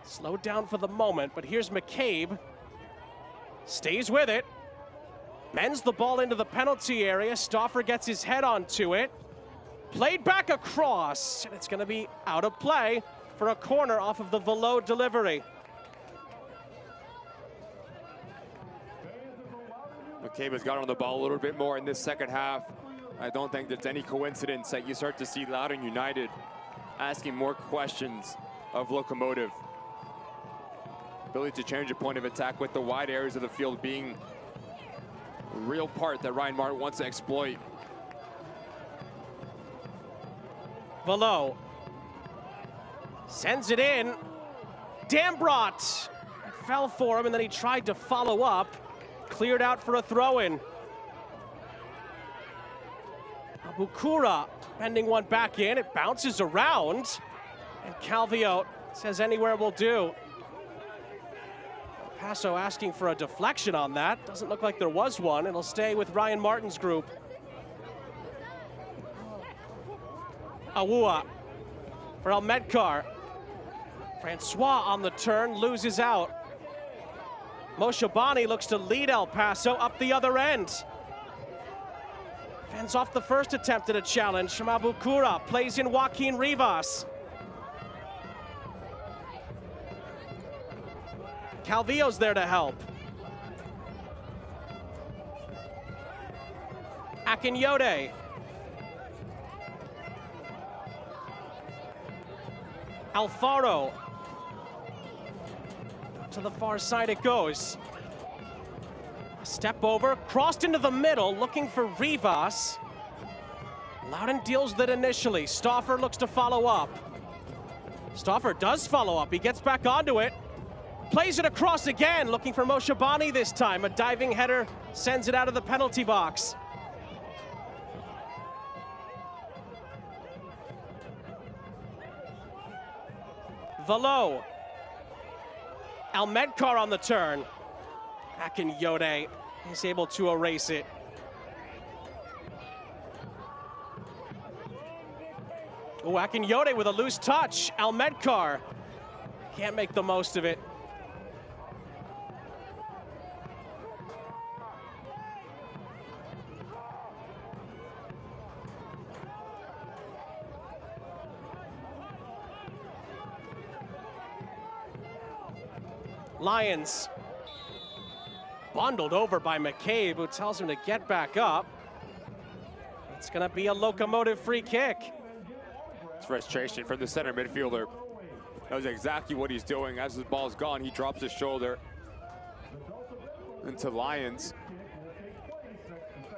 Speaker 1: Slowed down for the moment, but here's McCabe. Stays with it. Bends the ball into the penalty area. Stauffer gets his head onto it. Played back across, and it's going to be out of play for a corner off of the Velo delivery.
Speaker 2: McCabe has got on the ball a little bit more in this second half. I don't think there's any coincidence that you start to see Loudoun United asking more questions of Locomotive. Ability to change a point of attack with the wide areas of the field being a real part that Ryan Martin wants to exploit.
Speaker 1: Velo sends it in. Dambrot, it fell for him, and then he tried to follow up. Cleared out for a throw-in. Abukura bending one back in. It bounces around, and Calvillo says anywhere will do. Paso asking for a deflection on that. Doesn't look like there was one. It'll stay with Ryan Martin's group. Awua for Almedkar. Francois on the turn, loses out. Moshabani looks to lead El Paso up the other end. Fends off the first attempt at a challenge from Abukura. Plays in Joaquin Rivas. Calvillo's there to help. Akinyode. Alfaro. To the far side it goes. A step over, crossed into the middle, looking for Rivas. Loudoun deals with it initially. Stauffer looks to follow up. Stauffer does follow up. He gets back onto it. Plays it across again, looking for Moshabani this time. A diving header sends it out of the penalty box. Velo. Almedkar on the turn. Akinyode is able to erase it. Oh, Akinyode with a loose touch. Almedkar can't make the most of it. Lions bundled over by McCabe, who tells him to get back up. It's gonna be a Locomotive free kick.
Speaker 2: It's frustration from the center midfielder. That was exactly what he's doing. As his ball's gone, he drops his shoulder into Lions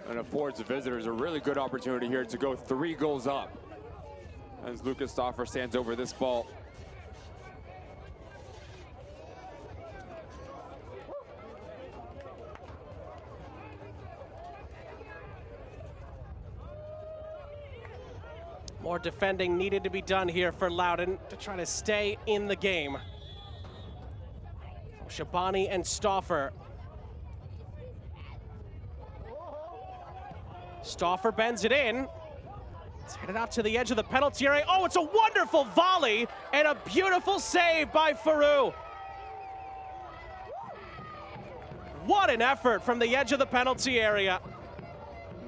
Speaker 2: and affords the visitors a really good opportunity here to go 3 goals up as Lucas Stauffer stands over this ball.
Speaker 1: More defending needed to be done here for Loudoun to try to stay in the game. Shabani and Stauffer. Stauffer bends it in. It's headed out to the edge of the penalty area. Oh, it's a wonderful volley and a beautiful save by Faroux. What an effort from the edge of the penalty area.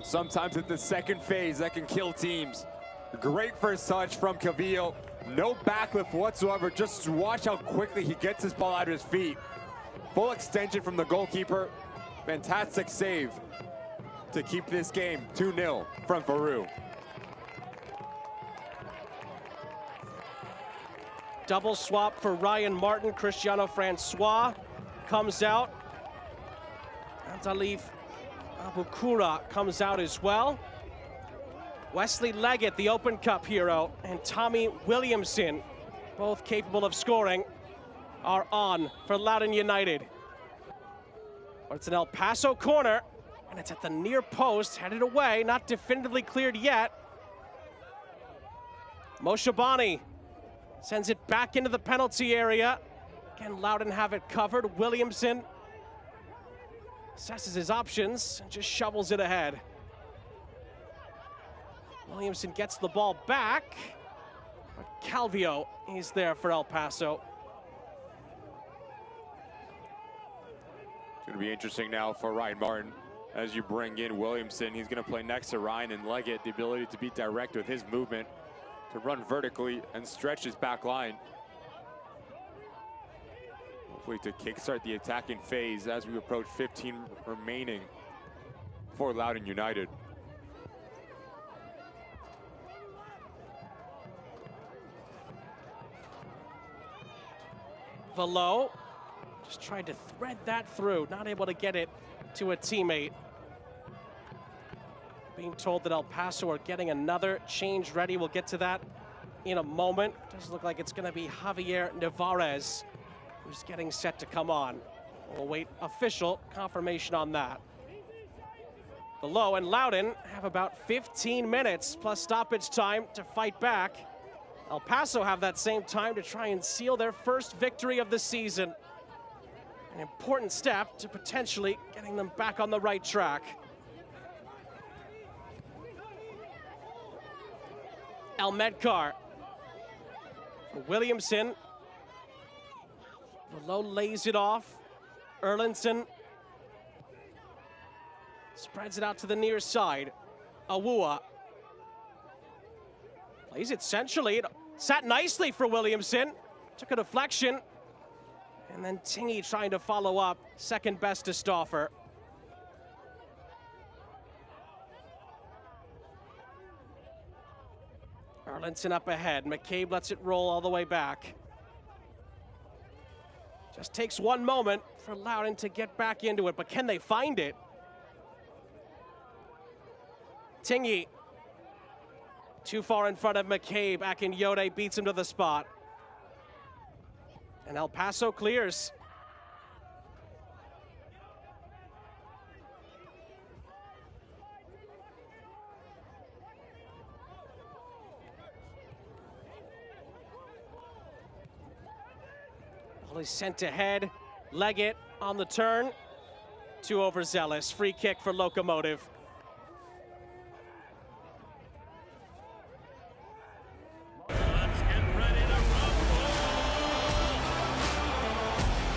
Speaker 2: Sometimes it's the second phase that can kill teams. Great first touch from Cavillo. No backlift whatsoever. Just watch how quickly he gets his ball out of his feet. Full extension from the goalkeeper. Fantastic save to keep this game 2-0 from Faroux.
Speaker 1: Double swap for Ryan Martin. Cristiano Francois comes out. Dalif Abukura comes out as well. Wesley Leggett, the Open Cup hero, and Tommy Williamson, both capable of scoring, are on for Loudoun United. But it's an El Paso corner, and it's at the near post, headed away, not definitively cleared yet. Moshabani sends it back into the penalty area. Again, Loudoun have it covered. Williamson assesses his options and just shovels it ahead. Williamson gets the ball back, but Calvio is there for El Paso.
Speaker 2: It's going to be interesting now for Ryan Martin as you bring in Williamson. He's going to play next to Ryan and Leggett, the ability to be direct with his movement, to run vertically and stretch his back line. Hopefully to kickstart the attacking phase as we approach 15 remaining for Loudoun United.
Speaker 1: Velo just tried to thread that through, not able to get it to a teammate. Being told that El Paso are getting another change ready. We'll get to that in a moment. Does look like it's going to be Javier Nevarez who's getting set to come on. We'll wait official confirmation on that. Velo and Loudoun have about 15 minutes plus stoppage time to fight back. El Paso have that same time to try and seal their first victory of the season. An important step to potentially getting them back on the right track. El Medcar for Williamson. Velo lays it off. Erlinson spreads it out to the near side. Awua plays it centrally. It sat nicely for Williamson. Took a deflection. And then Tingy trying to follow up. Second best to Stauffer. Erlinson up ahead. McCabe lets it roll all the way back. Just takes one moment for Loudoun to get back into it, but can they find it? Tingy too far in front of McCabe. Akinyode beats him to the spot. And El Paso clears. Ball is sent ahead. Leggett on the turn. Too overzealous. Free kick for Locomotive.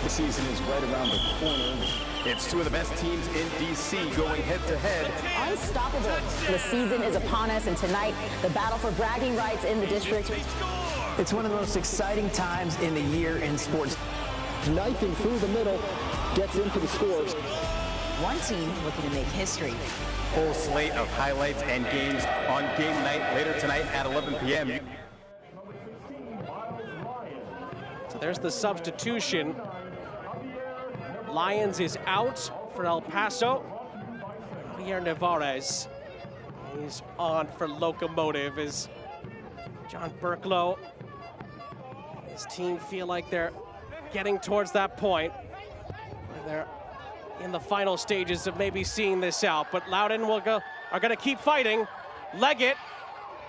Speaker 5: The season is right around the corner. It's two of the best teams in DC going head-to-head.
Speaker 25: Unstoppable. The season is upon us, and tonight, the battle for bragging rights in the district.
Speaker 15: It's one of the most exciting times in the year in sports.
Speaker 17: Knifing through the middle, gets in for the scores.
Speaker 12: One team looking to make history.
Speaker 5: Full slate of highlights and games on game night later tonight at 11 p.m.
Speaker 1: So there's the substitution. Lyons is out for El Paso. Javier Nevarez is on for Locomotive as John Burklow, his team feel like they're getting towards that point. They're in the final stages of maybe seeing this out, but Loudoun are gonna keep fighting. Leggett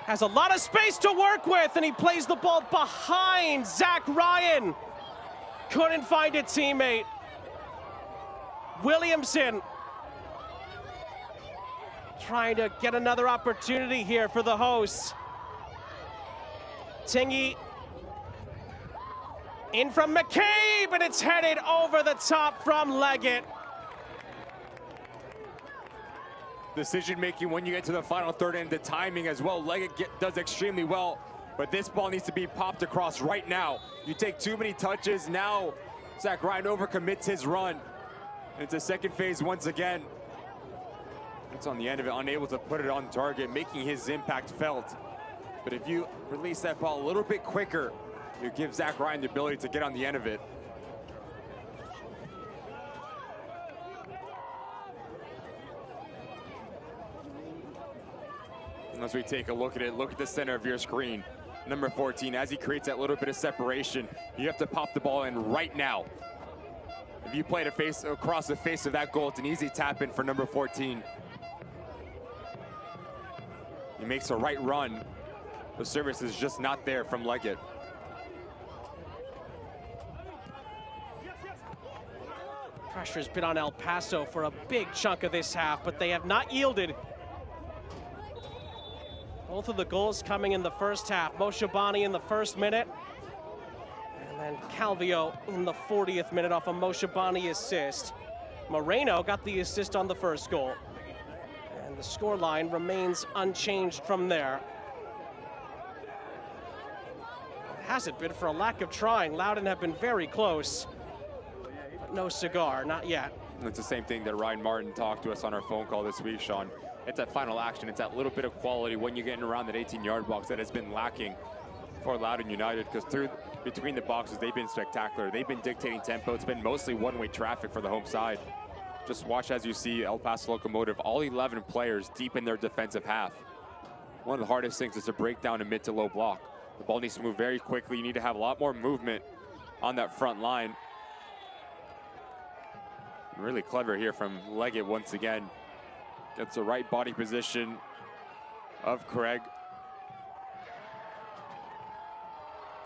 Speaker 1: has a lot of space to work with, and he plays the ball behind Zach Ryan. Couldn't find a teammate. Williamson trying to get another opportunity here for the hosts. Tingy in from McCabe, and it's headed over the top from Leggett.
Speaker 2: Decision making when you get to the final third and the timing as well. Leggett does extremely well, but this ball needs to be popped across right now. You take too many touches. Now Zach Ryan overcommits his run. It's a second phase once again. It's on the end of it, unable to put it on target, making his impact felt. But if you release that ball a little bit quicker, you give Zach Ryan the ability to get on the end of it. And as we take a look at it, look at the center of your screen. Number 14, as he creates that little bit of separation, you have to pop the ball in right now. If you play it across the face of that goal, it's an easy tap in for number 14. He makes a right run. The service is just not there from Leggett.
Speaker 1: Pressure's been on El Paso for a big chunk of this half, but they have not yielded. Both of the goals coming in the first half. Moshabani in the first minute, and then Calvio in the 40th minute off a Moshabani assist. Moreno got the assist on the first goal. And the scoreline remains unchanged from there. It hasn't been for a lack of trying. Loudoun have been very close. No cigar, not yet.
Speaker 2: It's the same thing that Ryan Martin talked to us on our phone call this week, Sean. It's that final action. It's that little bit of quality when you're getting around that 18-yard box that has been lacking for Loudoun United, because between the boxes, they've been spectacular. They've been dictating tempo. It's been mostly one-way traffic for the home side. Just watch as you see El Paso Locomotive, all 11 players deep in their defensive half. One of the hardest things is to break down a mid to low block. The ball needs to move very quickly. You need to have a lot more movement on that front line. Really clever here from Leggett once again. Gets the right body position of Craig.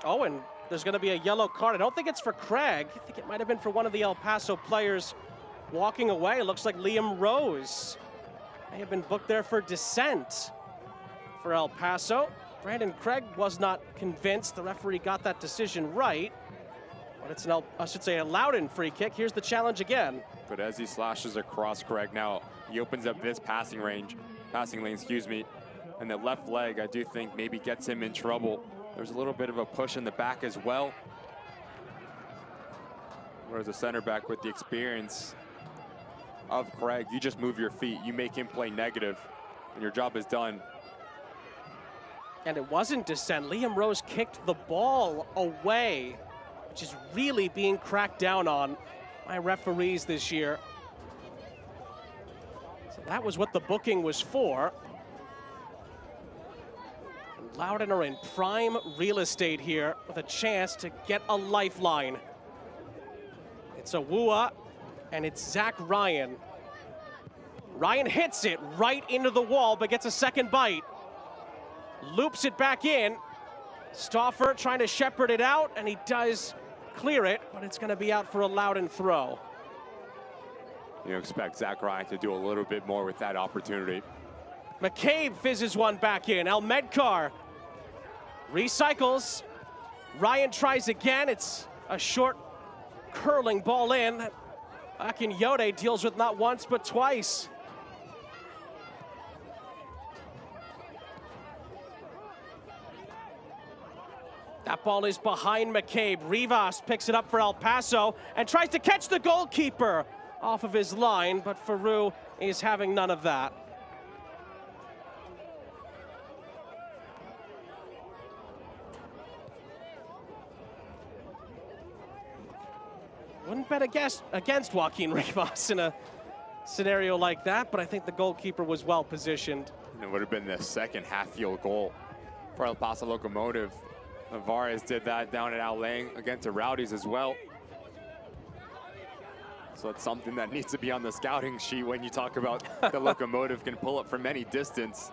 Speaker 1: Oh, and there's going to be a yellow card. I don't think it's for Craig. I think it might have been for one of the El Paso players walking away. It looks like Liam Rose may have been booked there for dissent for El Paso. Brandon Craig was not convinced. The referee got that decision right. But it's a Loudoun free kick. Here's the challenge again.
Speaker 2: But as he slashes across Craig now, he opens up this passing lane, and the left leg, I do think, maybe gets him in trouble. There's a little bit of a push in the back as well. Whereas the center back with the experience of Craig, you just move your feet, you make him play negative, and your job is done.
Speaker 1: And it wasn't dissent. Liam Rose kicked the ball away, which is really being cracked down on by referees this year. So that was what the booking was for. And Loudoun are in prime real estate here with a chance to get a lifeline. It's Awua, and it's Zach Ryan. Ryan hits it right into the wall, but gets a second bite. Loops it back in. Stauffer trying to shepherd it out, and he does clear it, but it's going to be out for a Loudoun throw.
Speaker 2: You expect Zach Ryan to do a little bit more with that opportunity.
Speaker 1: McCabe fizzes one back in. Almedkar recycles. Ryan tries again. It's a short curling ball in. Akinyode deals with not once but twice. That ball is behind McCabe. Rivas picks it up for El Paso and tries to catch the goalkeeper off of his line, but Faroux is having none of that. Wouldn't bet against Joaquin Rivas in a scenario like that, but I think the goalkeeper was well positioned.
Speaker 2: It would have been the second half-field goal for El Paso Locomotive. Alvarez did that down at Al Lang against the Rowdies as well. So it's something that needs to be on the scouting sheet when you talk about the Locomotive can pull up from any distance.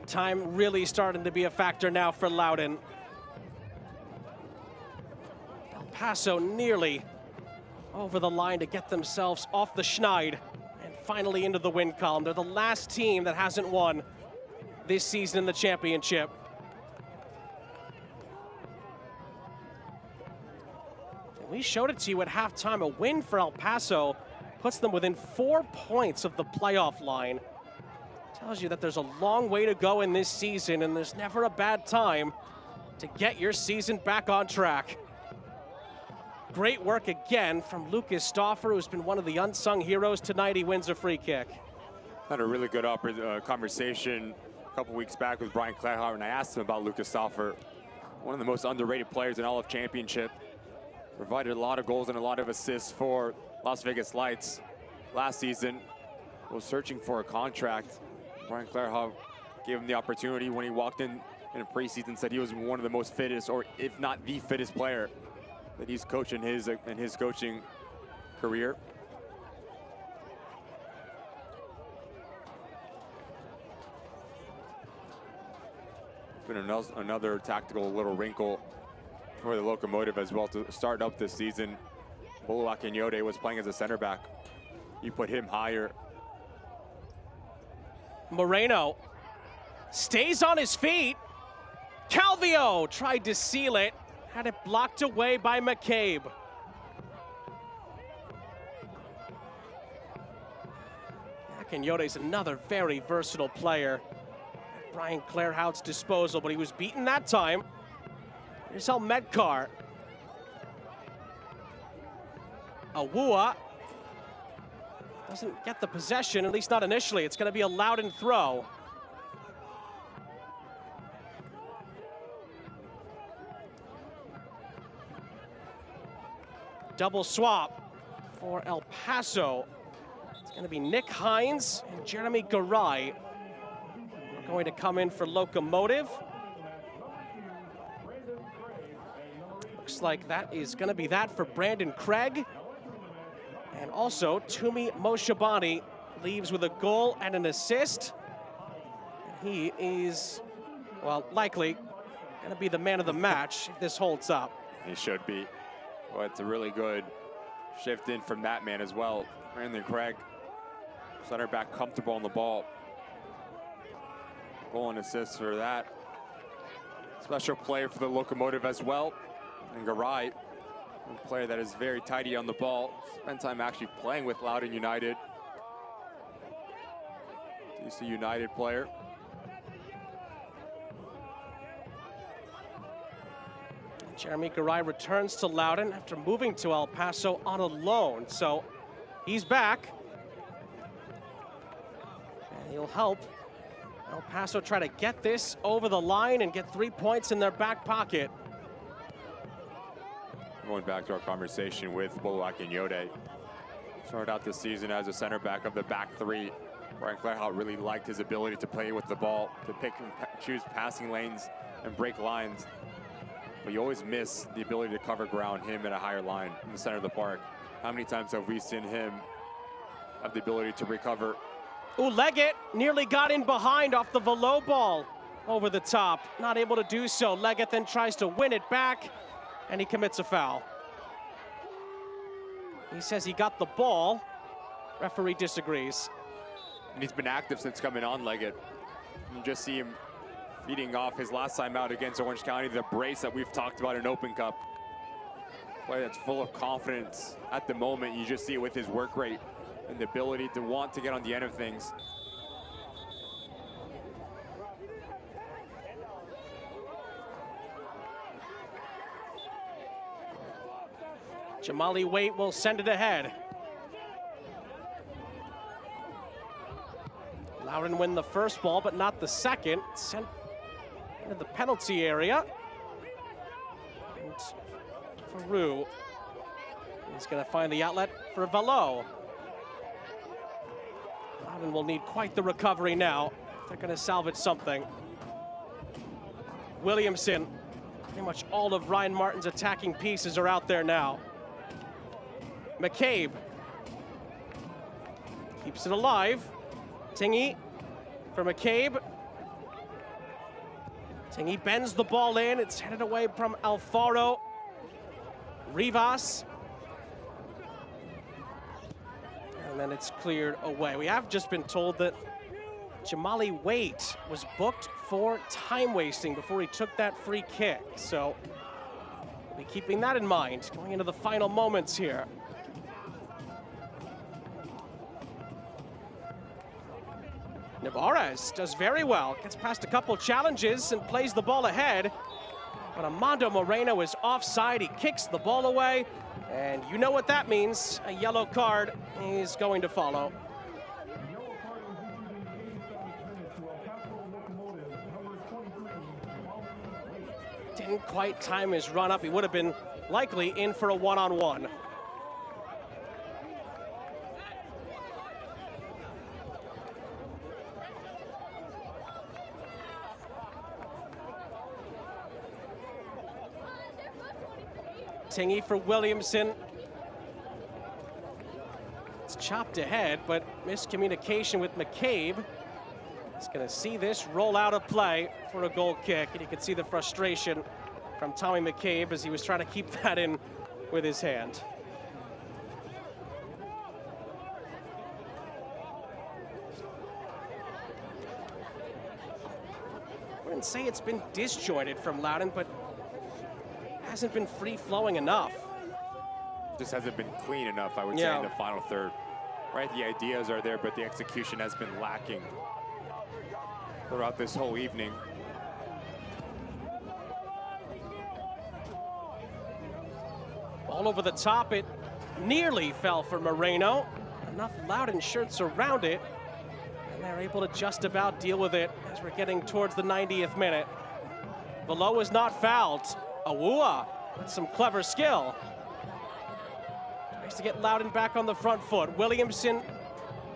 Speaker 1: Time really starting to be a factor now for Loudoun. El Paso nearly over the line to get themselves off the schneid and finally into the win column. They're the last team that hasn't won this season in the championship. And we showed it to you at halftime. A win for El Paso puts them within 4 points of the playoff line. Tells you that there's a long way to go in this season, and there's never a bad time to get your season back on track. Great work again from Lucas Stauffer, who's been one of the unsung heroes tonight. He wins a free kick.
Speaker 2: Had a really good conversation a couple weeks back with Brian Clarehout, and I asked him about Lucas Stauffer, one of the most underrated players in all of Championship. Provided a lot of goals and a lot of assists for Las Vegas Lights last season. Was searching for a contract. Brian Clarehout gave him the opportunity when he walked in a preseason, said he was one of the most fittest, or if not the fittest player that he's coached in his coaching career. Been another tactical little wrinkle for the Locomotive as well to start up this season. Bolo Akinyode was playing as a center back. You put him higher.
Speaker 1: Moreno stays on his feet. Calvio tried to seal it, had it blocked away by McCabe. Akinyode's another very versatile player at Brian Clarehout's disposal, but he was beaten that time. Here's El Medkar. Awua doesn't get the possession, at least not initially. It's going to be a Loudoun throw. Double swap for El Paso. It's going to be Nick Hines and Jeremy Garay are going to come in for Locomotive. Looks like that is going to be that for Brandon Craig. And also, Tumi Moshabani leaves with a goal and an assist. He is, well, likely going to be the man of the match if this holds up.
Speaker 2: He should be. Well, it's a really good shift in from that man as well. Brandon Craig, center back, comfortable on the ball. Goal and assist for that. Special player for the Locomotive as well. And Garay, a player that is very tidy on the ball. Spent time actually playing with Loudoun United. DC United player.
Speaker 1: Jeremy Garay returns to Loudoun after moving to El Paso on a loan. So he's back. And he'll help El Paso try to get this over the line and get 3 points in their back pocket.
Speaker 2: Going back to our conversation with Bolo Akinyode. Started out this season as a center back of the back three. Brian Clarehout really liked his ability to play with the ball, to pick and choose passing lanes and break lines. But you always miss the ability to cover ground, him at a higher line in the center of the park. How many times have we seen him have the ability to recover?
Speaker 1: Ooh, Leggett nearly got in behind off the Velo ball over the top. Not able to do so. Leggett then tries to win it back, and he commits a foul. He says he got the ball. Referee disagrees.
Speaker 2: And he's been active since coming on, Leggett. You just see him feeding off his last time out against Orange County, the brace that we've talked about in Open Cup. Player that's full of confidence at the moment. You just see it with his work rate and the ability to want to get on the end of things.
Speaker 1: Jamali Waite will send it ahead. Loudoun win the first ball, but not the second. Sent into the penalty area. And Faroux is going to find the outlet for Velo. Loudoun will need quite the recovery now if they're going to salvage something. Williamson, pretty much all of Ryan Martin's attacking pieces are out there now. McCabe keeps it alive. Tingy for McCabe. Tingy bends the ball in. It's headed away from Alfaro. Rivas. then it's cleared away. We have just been told that Jamali Waite was booked for time wasting before he took that free kick. So we'll be keeping that in mind going into the final moments here. Navarez does very well, gets past a couple challenges and plays the ball ahead. But Armando Moreno is offside, he kicks the ball away, and you know what that means. A yellow card is going to follow. Didn't quite time his run up. He would have been likely in for a one-on-one. Tingy for Williamson. It's chopped ahead, but miscommunication with McCabe. He's gonna see this roll out of play for a goal kick, and you can see the frustration from Tommy McCabe as he was trying to keep that in with his hand. I wouldn't say it's been disjointed from Loudoun, but hasn't been free-flowing enough.
Speaker 2: Just hasn't been clean enough, I would say, in the final third. Right, the ideas are there, but the execution has been lacking throughout this whole evening.
Speaker 1: All over the top, it nearly fell for Moreno. Enough Loudoun shirts around it, and they're able to just about deal with it as we're getting towards the 90th minute. Below is not fouled. Awua with some clever skill. Tries to get Loudoun back on the front foot. Williamson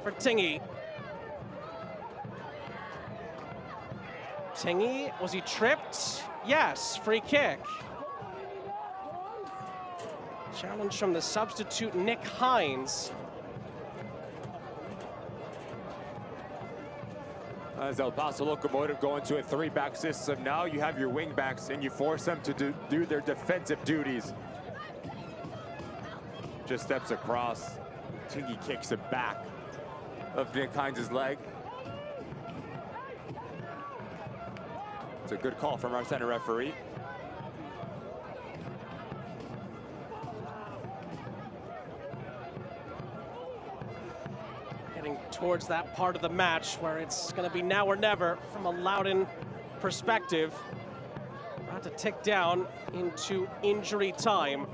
Speaker 1: for Tingy. Tingy, was he tripped? Yes, free kick. Challenge from the substitute Nick Hines.
Speaker 2: As El Paso Locomotive go into a three-back system, now you have your wing-backs and you force them to do their defensive duties. Just steps across. Tingy kicks it back of Nick Hines' leg. It's a good call from our center referee.
Speaker 1: Towards that part of the match where it's going to be now or never from a Loudoun perspective. About to tick down into injury time.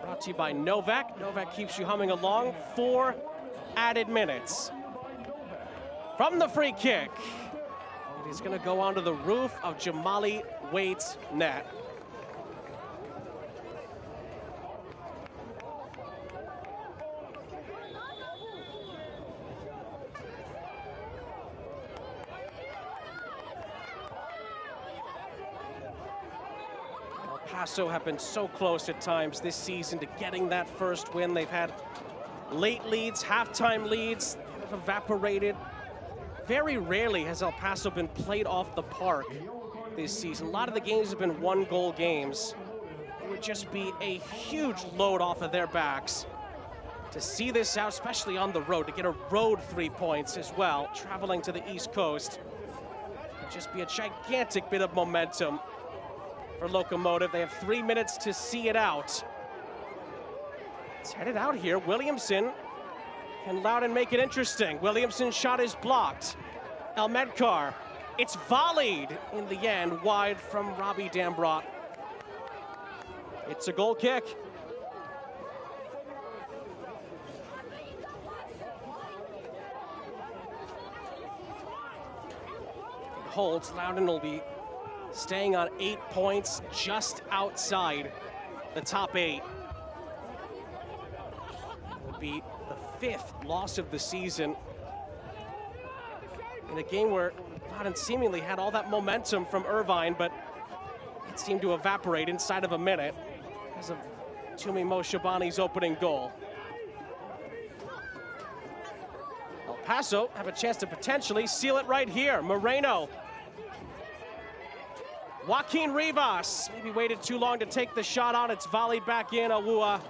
Speaker 1: Brought to you by Novak. Novak keeps you humming along. 4 added minutes. From the free kick, it is going to go onto the roof of Jamali Waite's net. Paso have been so close at times this season to getting that first win. They've had late leads, halftime leads, have evaporated. Very rarely has El Paso been played off the park this season. A lot of the games have been one-goal games. It would just be a huge load off of their backs to see this out, especially on the road, to get a road 3 points as well, traveling to the East Coast. It would just be a gigantic bit of momentum for Locomotive. They have 3 minutes to see it out. It's headed out here. Williamson. Can Loudoun make it interesting? Williamson's shot is blocked. El Medkar. It's volleyed in the end, wide from Robbie Dambrot. It's a goal kick. It holds. Loudoun will be staying on 8 points, just outside the top 8. It would be the 5th loss of the season in a game where Loudoun seemingly had all that momentum from Irvine, but it seemed to evaporate inside of a minute because of Tumi Moshabani's opening goal. El Paso have a chance to potentially seal it right here. Moreno. Joaquin Rivas maybe waited too long to take the shot on. It's volleyed back in. Awua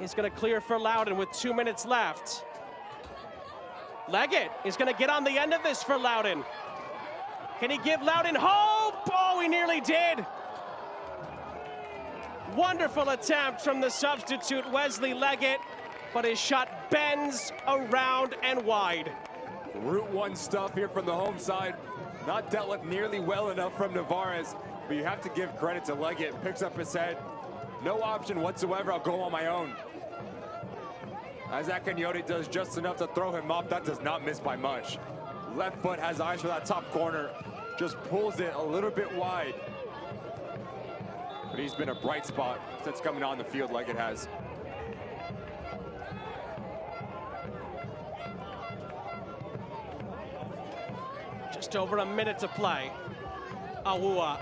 Speaker 1: is going to clear for Loudoun with 2 minutes left. Leggett is going to get on the end of this for Loudoun. Can he give Loudoun hope? Oh, he nearly did. Wonderful attempt from the substitute Wesley Leggett, but his shot bends around and wide.
Speaker 2: Route 1 stuff here from the home side. Not dealt with nearly well enough from Navarez, but you have to give credit to Leggett. Picks up his head. No option whatsoever. I'll go on my own. Isaac Agnetti does just enough to throw him up. That does not miss by much. Left foot has eyes for that top corner. Just pulls it a little bit wide. But he's been a bright spot since coming on the field like it has.
Speaker 1: Just over a minute to play. Awua.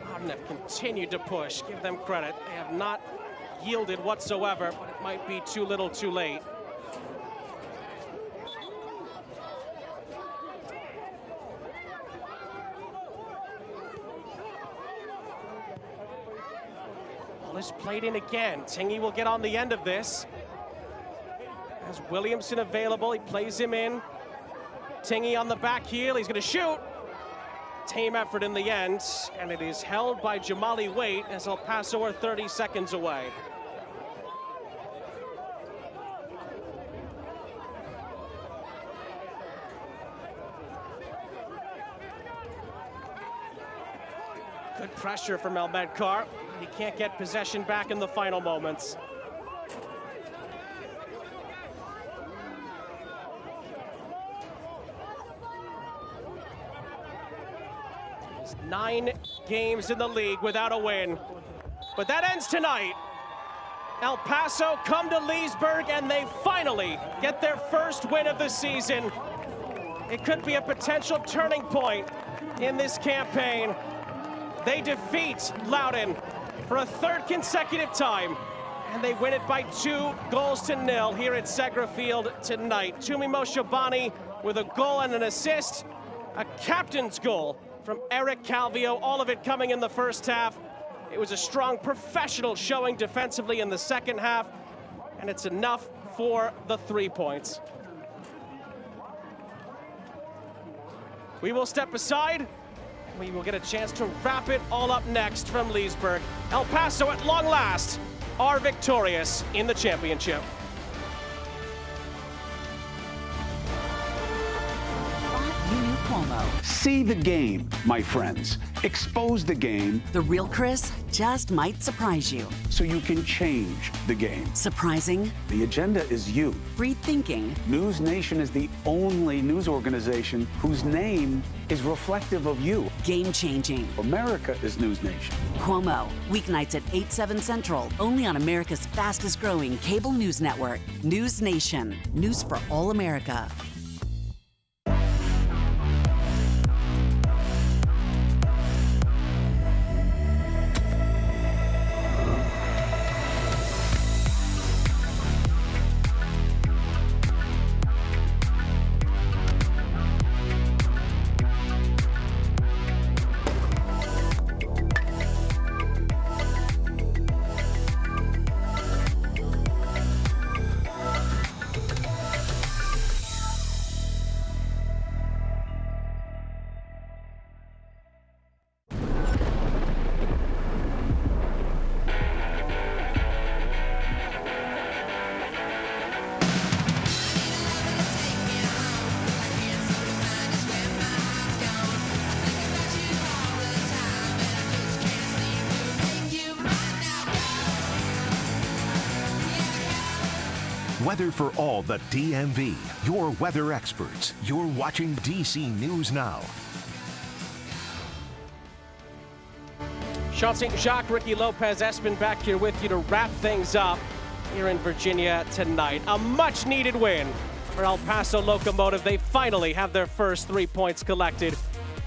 Speaker 1: Loudoun have continued to push. Give them credit. They have not yielded whatsoever, but it might be too little too late. Ball is played in again. Tingy will get on the end of this. Has Williamson available. He plays him in. Tingy on the back heel. He's going to shoot. Tame effort in the end, and it is held by Jamali Waite as El Paso are 30 seconds away. Good pressure from El Medkar. He can't get possession back in the final moments. He's 9 games in the league without a win. But that ends tonight. El Paso come to Leesburg and they finally get their first win of the season. It could be a potential turning point in this campaign. They defeat Loudoun for a 3rd consecutive time, and they win it by 2-0 here at Segra Field tonight. Tumi Moshabani with a goal and an assist, a captain's goal from Eric Calvio, all of it coming in the first half. It was a strong professional showing defensively in the second half, and it's enough for the 3 points. We will step aside. We will get a chance to wrap it all up next from Leesburg. El Paso, at long last, are victorious in the championship.
Speaker 6: See the game, my friends. Expose the game.
Speaker 16: The real Chris just might surprise you.
Speaker 6: So you can change the game.
Speaker 16: Surprising.
Speaker 6: The agenda is you.
Speaker 16: Free thinking.
Speaker 6: News Nation is the only news organization whose name is reflective of you.
Speaker 16: Game changing.
Speaker 6: America is News Nation.
Speaker 16: Cuomo, weeknights at 8/7 Central, only on America's fastest growing cable news network. News Nation. News for all America.
Speaker 8: Weather for all the DMV. Your weather experts. You're watching DC News Now.
Speaker 1: Sean St. Jacques, Ricky Lopez, Espen back here with you to wrap things up here in Virginia tonight. A much-needed win for El Paso Locomotive. They finally have their first 3 points collected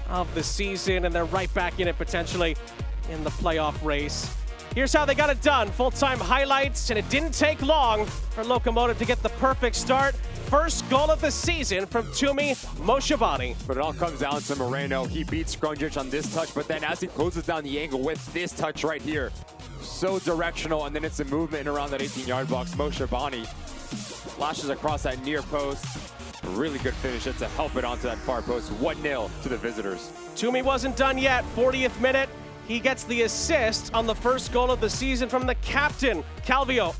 Speaker 1: of the season, and they're right back in it potentially in the playoff race. Here's how they got it done. Full-time highlights, and it didn't take long for Locomotive to get the perfect start. First goal of the season from Tumi Moshabani.
Speaker 2: But it all comes down to Moreno. He beats Skrunjic on this touch, but then as he closes down the angle with this touch right here, so directional, and then it's a movement around that 18-yard box. Moshe Bani lashes across that near post. A really good finish to help it onto that far post. 1-0 to the visitors.
Speaker 1: Toomey wasn't done yet. 40th minute. He gets the assist on the first goal of the season from the captain, Calvillo.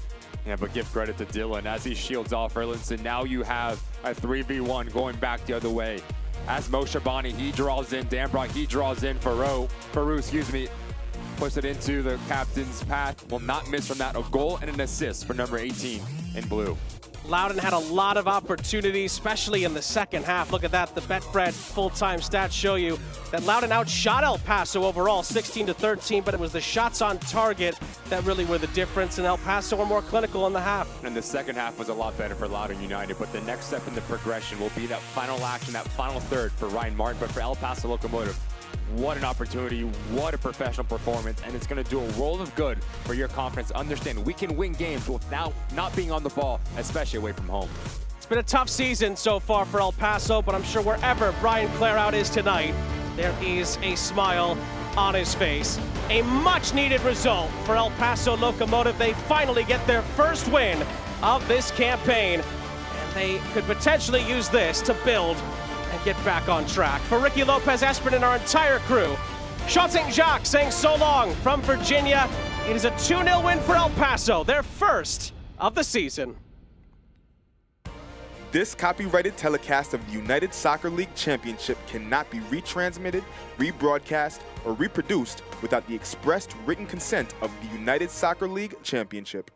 Speaker 2: Yeah, but give credit to Dylan as he shields off Erlinson. Now you have a 3v1 going back the other way. As Moshe Bani, he draws in. Danbrock, he draws in. Faroux, puts it into the captain's path. Will not miss from that. A goal and an assist for number 18 in blue.
Speaker 1: Loudoun had a lot of opportunities, especially in the second half. Look at that. The Betfred full-time stats show you that Loudoun outshot El Paso overall 16-13, but it was the shots on target that really were the difference, and El Paso were more clinical in the half.
Speaker 2: And the second half was a lot better for Loudoun United, but the next step in the progression will be that final action, that final third for Ryan Martin. But for El Paso Locomotive, what an opportunity, what a professional performance, and it's going to do a world of good for your confidence. Understand, we can win games without not being on the ball, especially away from home.
Speaker 1: It's been a tough season so far for El Paso, but I'm sure wherever Brian Clarout is tonight, there is a smile on his face. A much-needed result for El Paso Locomotive. They finally get their first win of this campaign, and they could potentially use this to build and get back on track. For Ricky Lopez, Esprin, and our entire crew, Sean St. Jacques saying so long from Virginia. It is a 2-0 win for El Paso, their first of the season.
Speaker 11: This copyrighted telecast of the United Soccer League Championship cannot be retransmitted, rebroadcast, or reproduced without the expressed written consent of the United Soccer League Championship.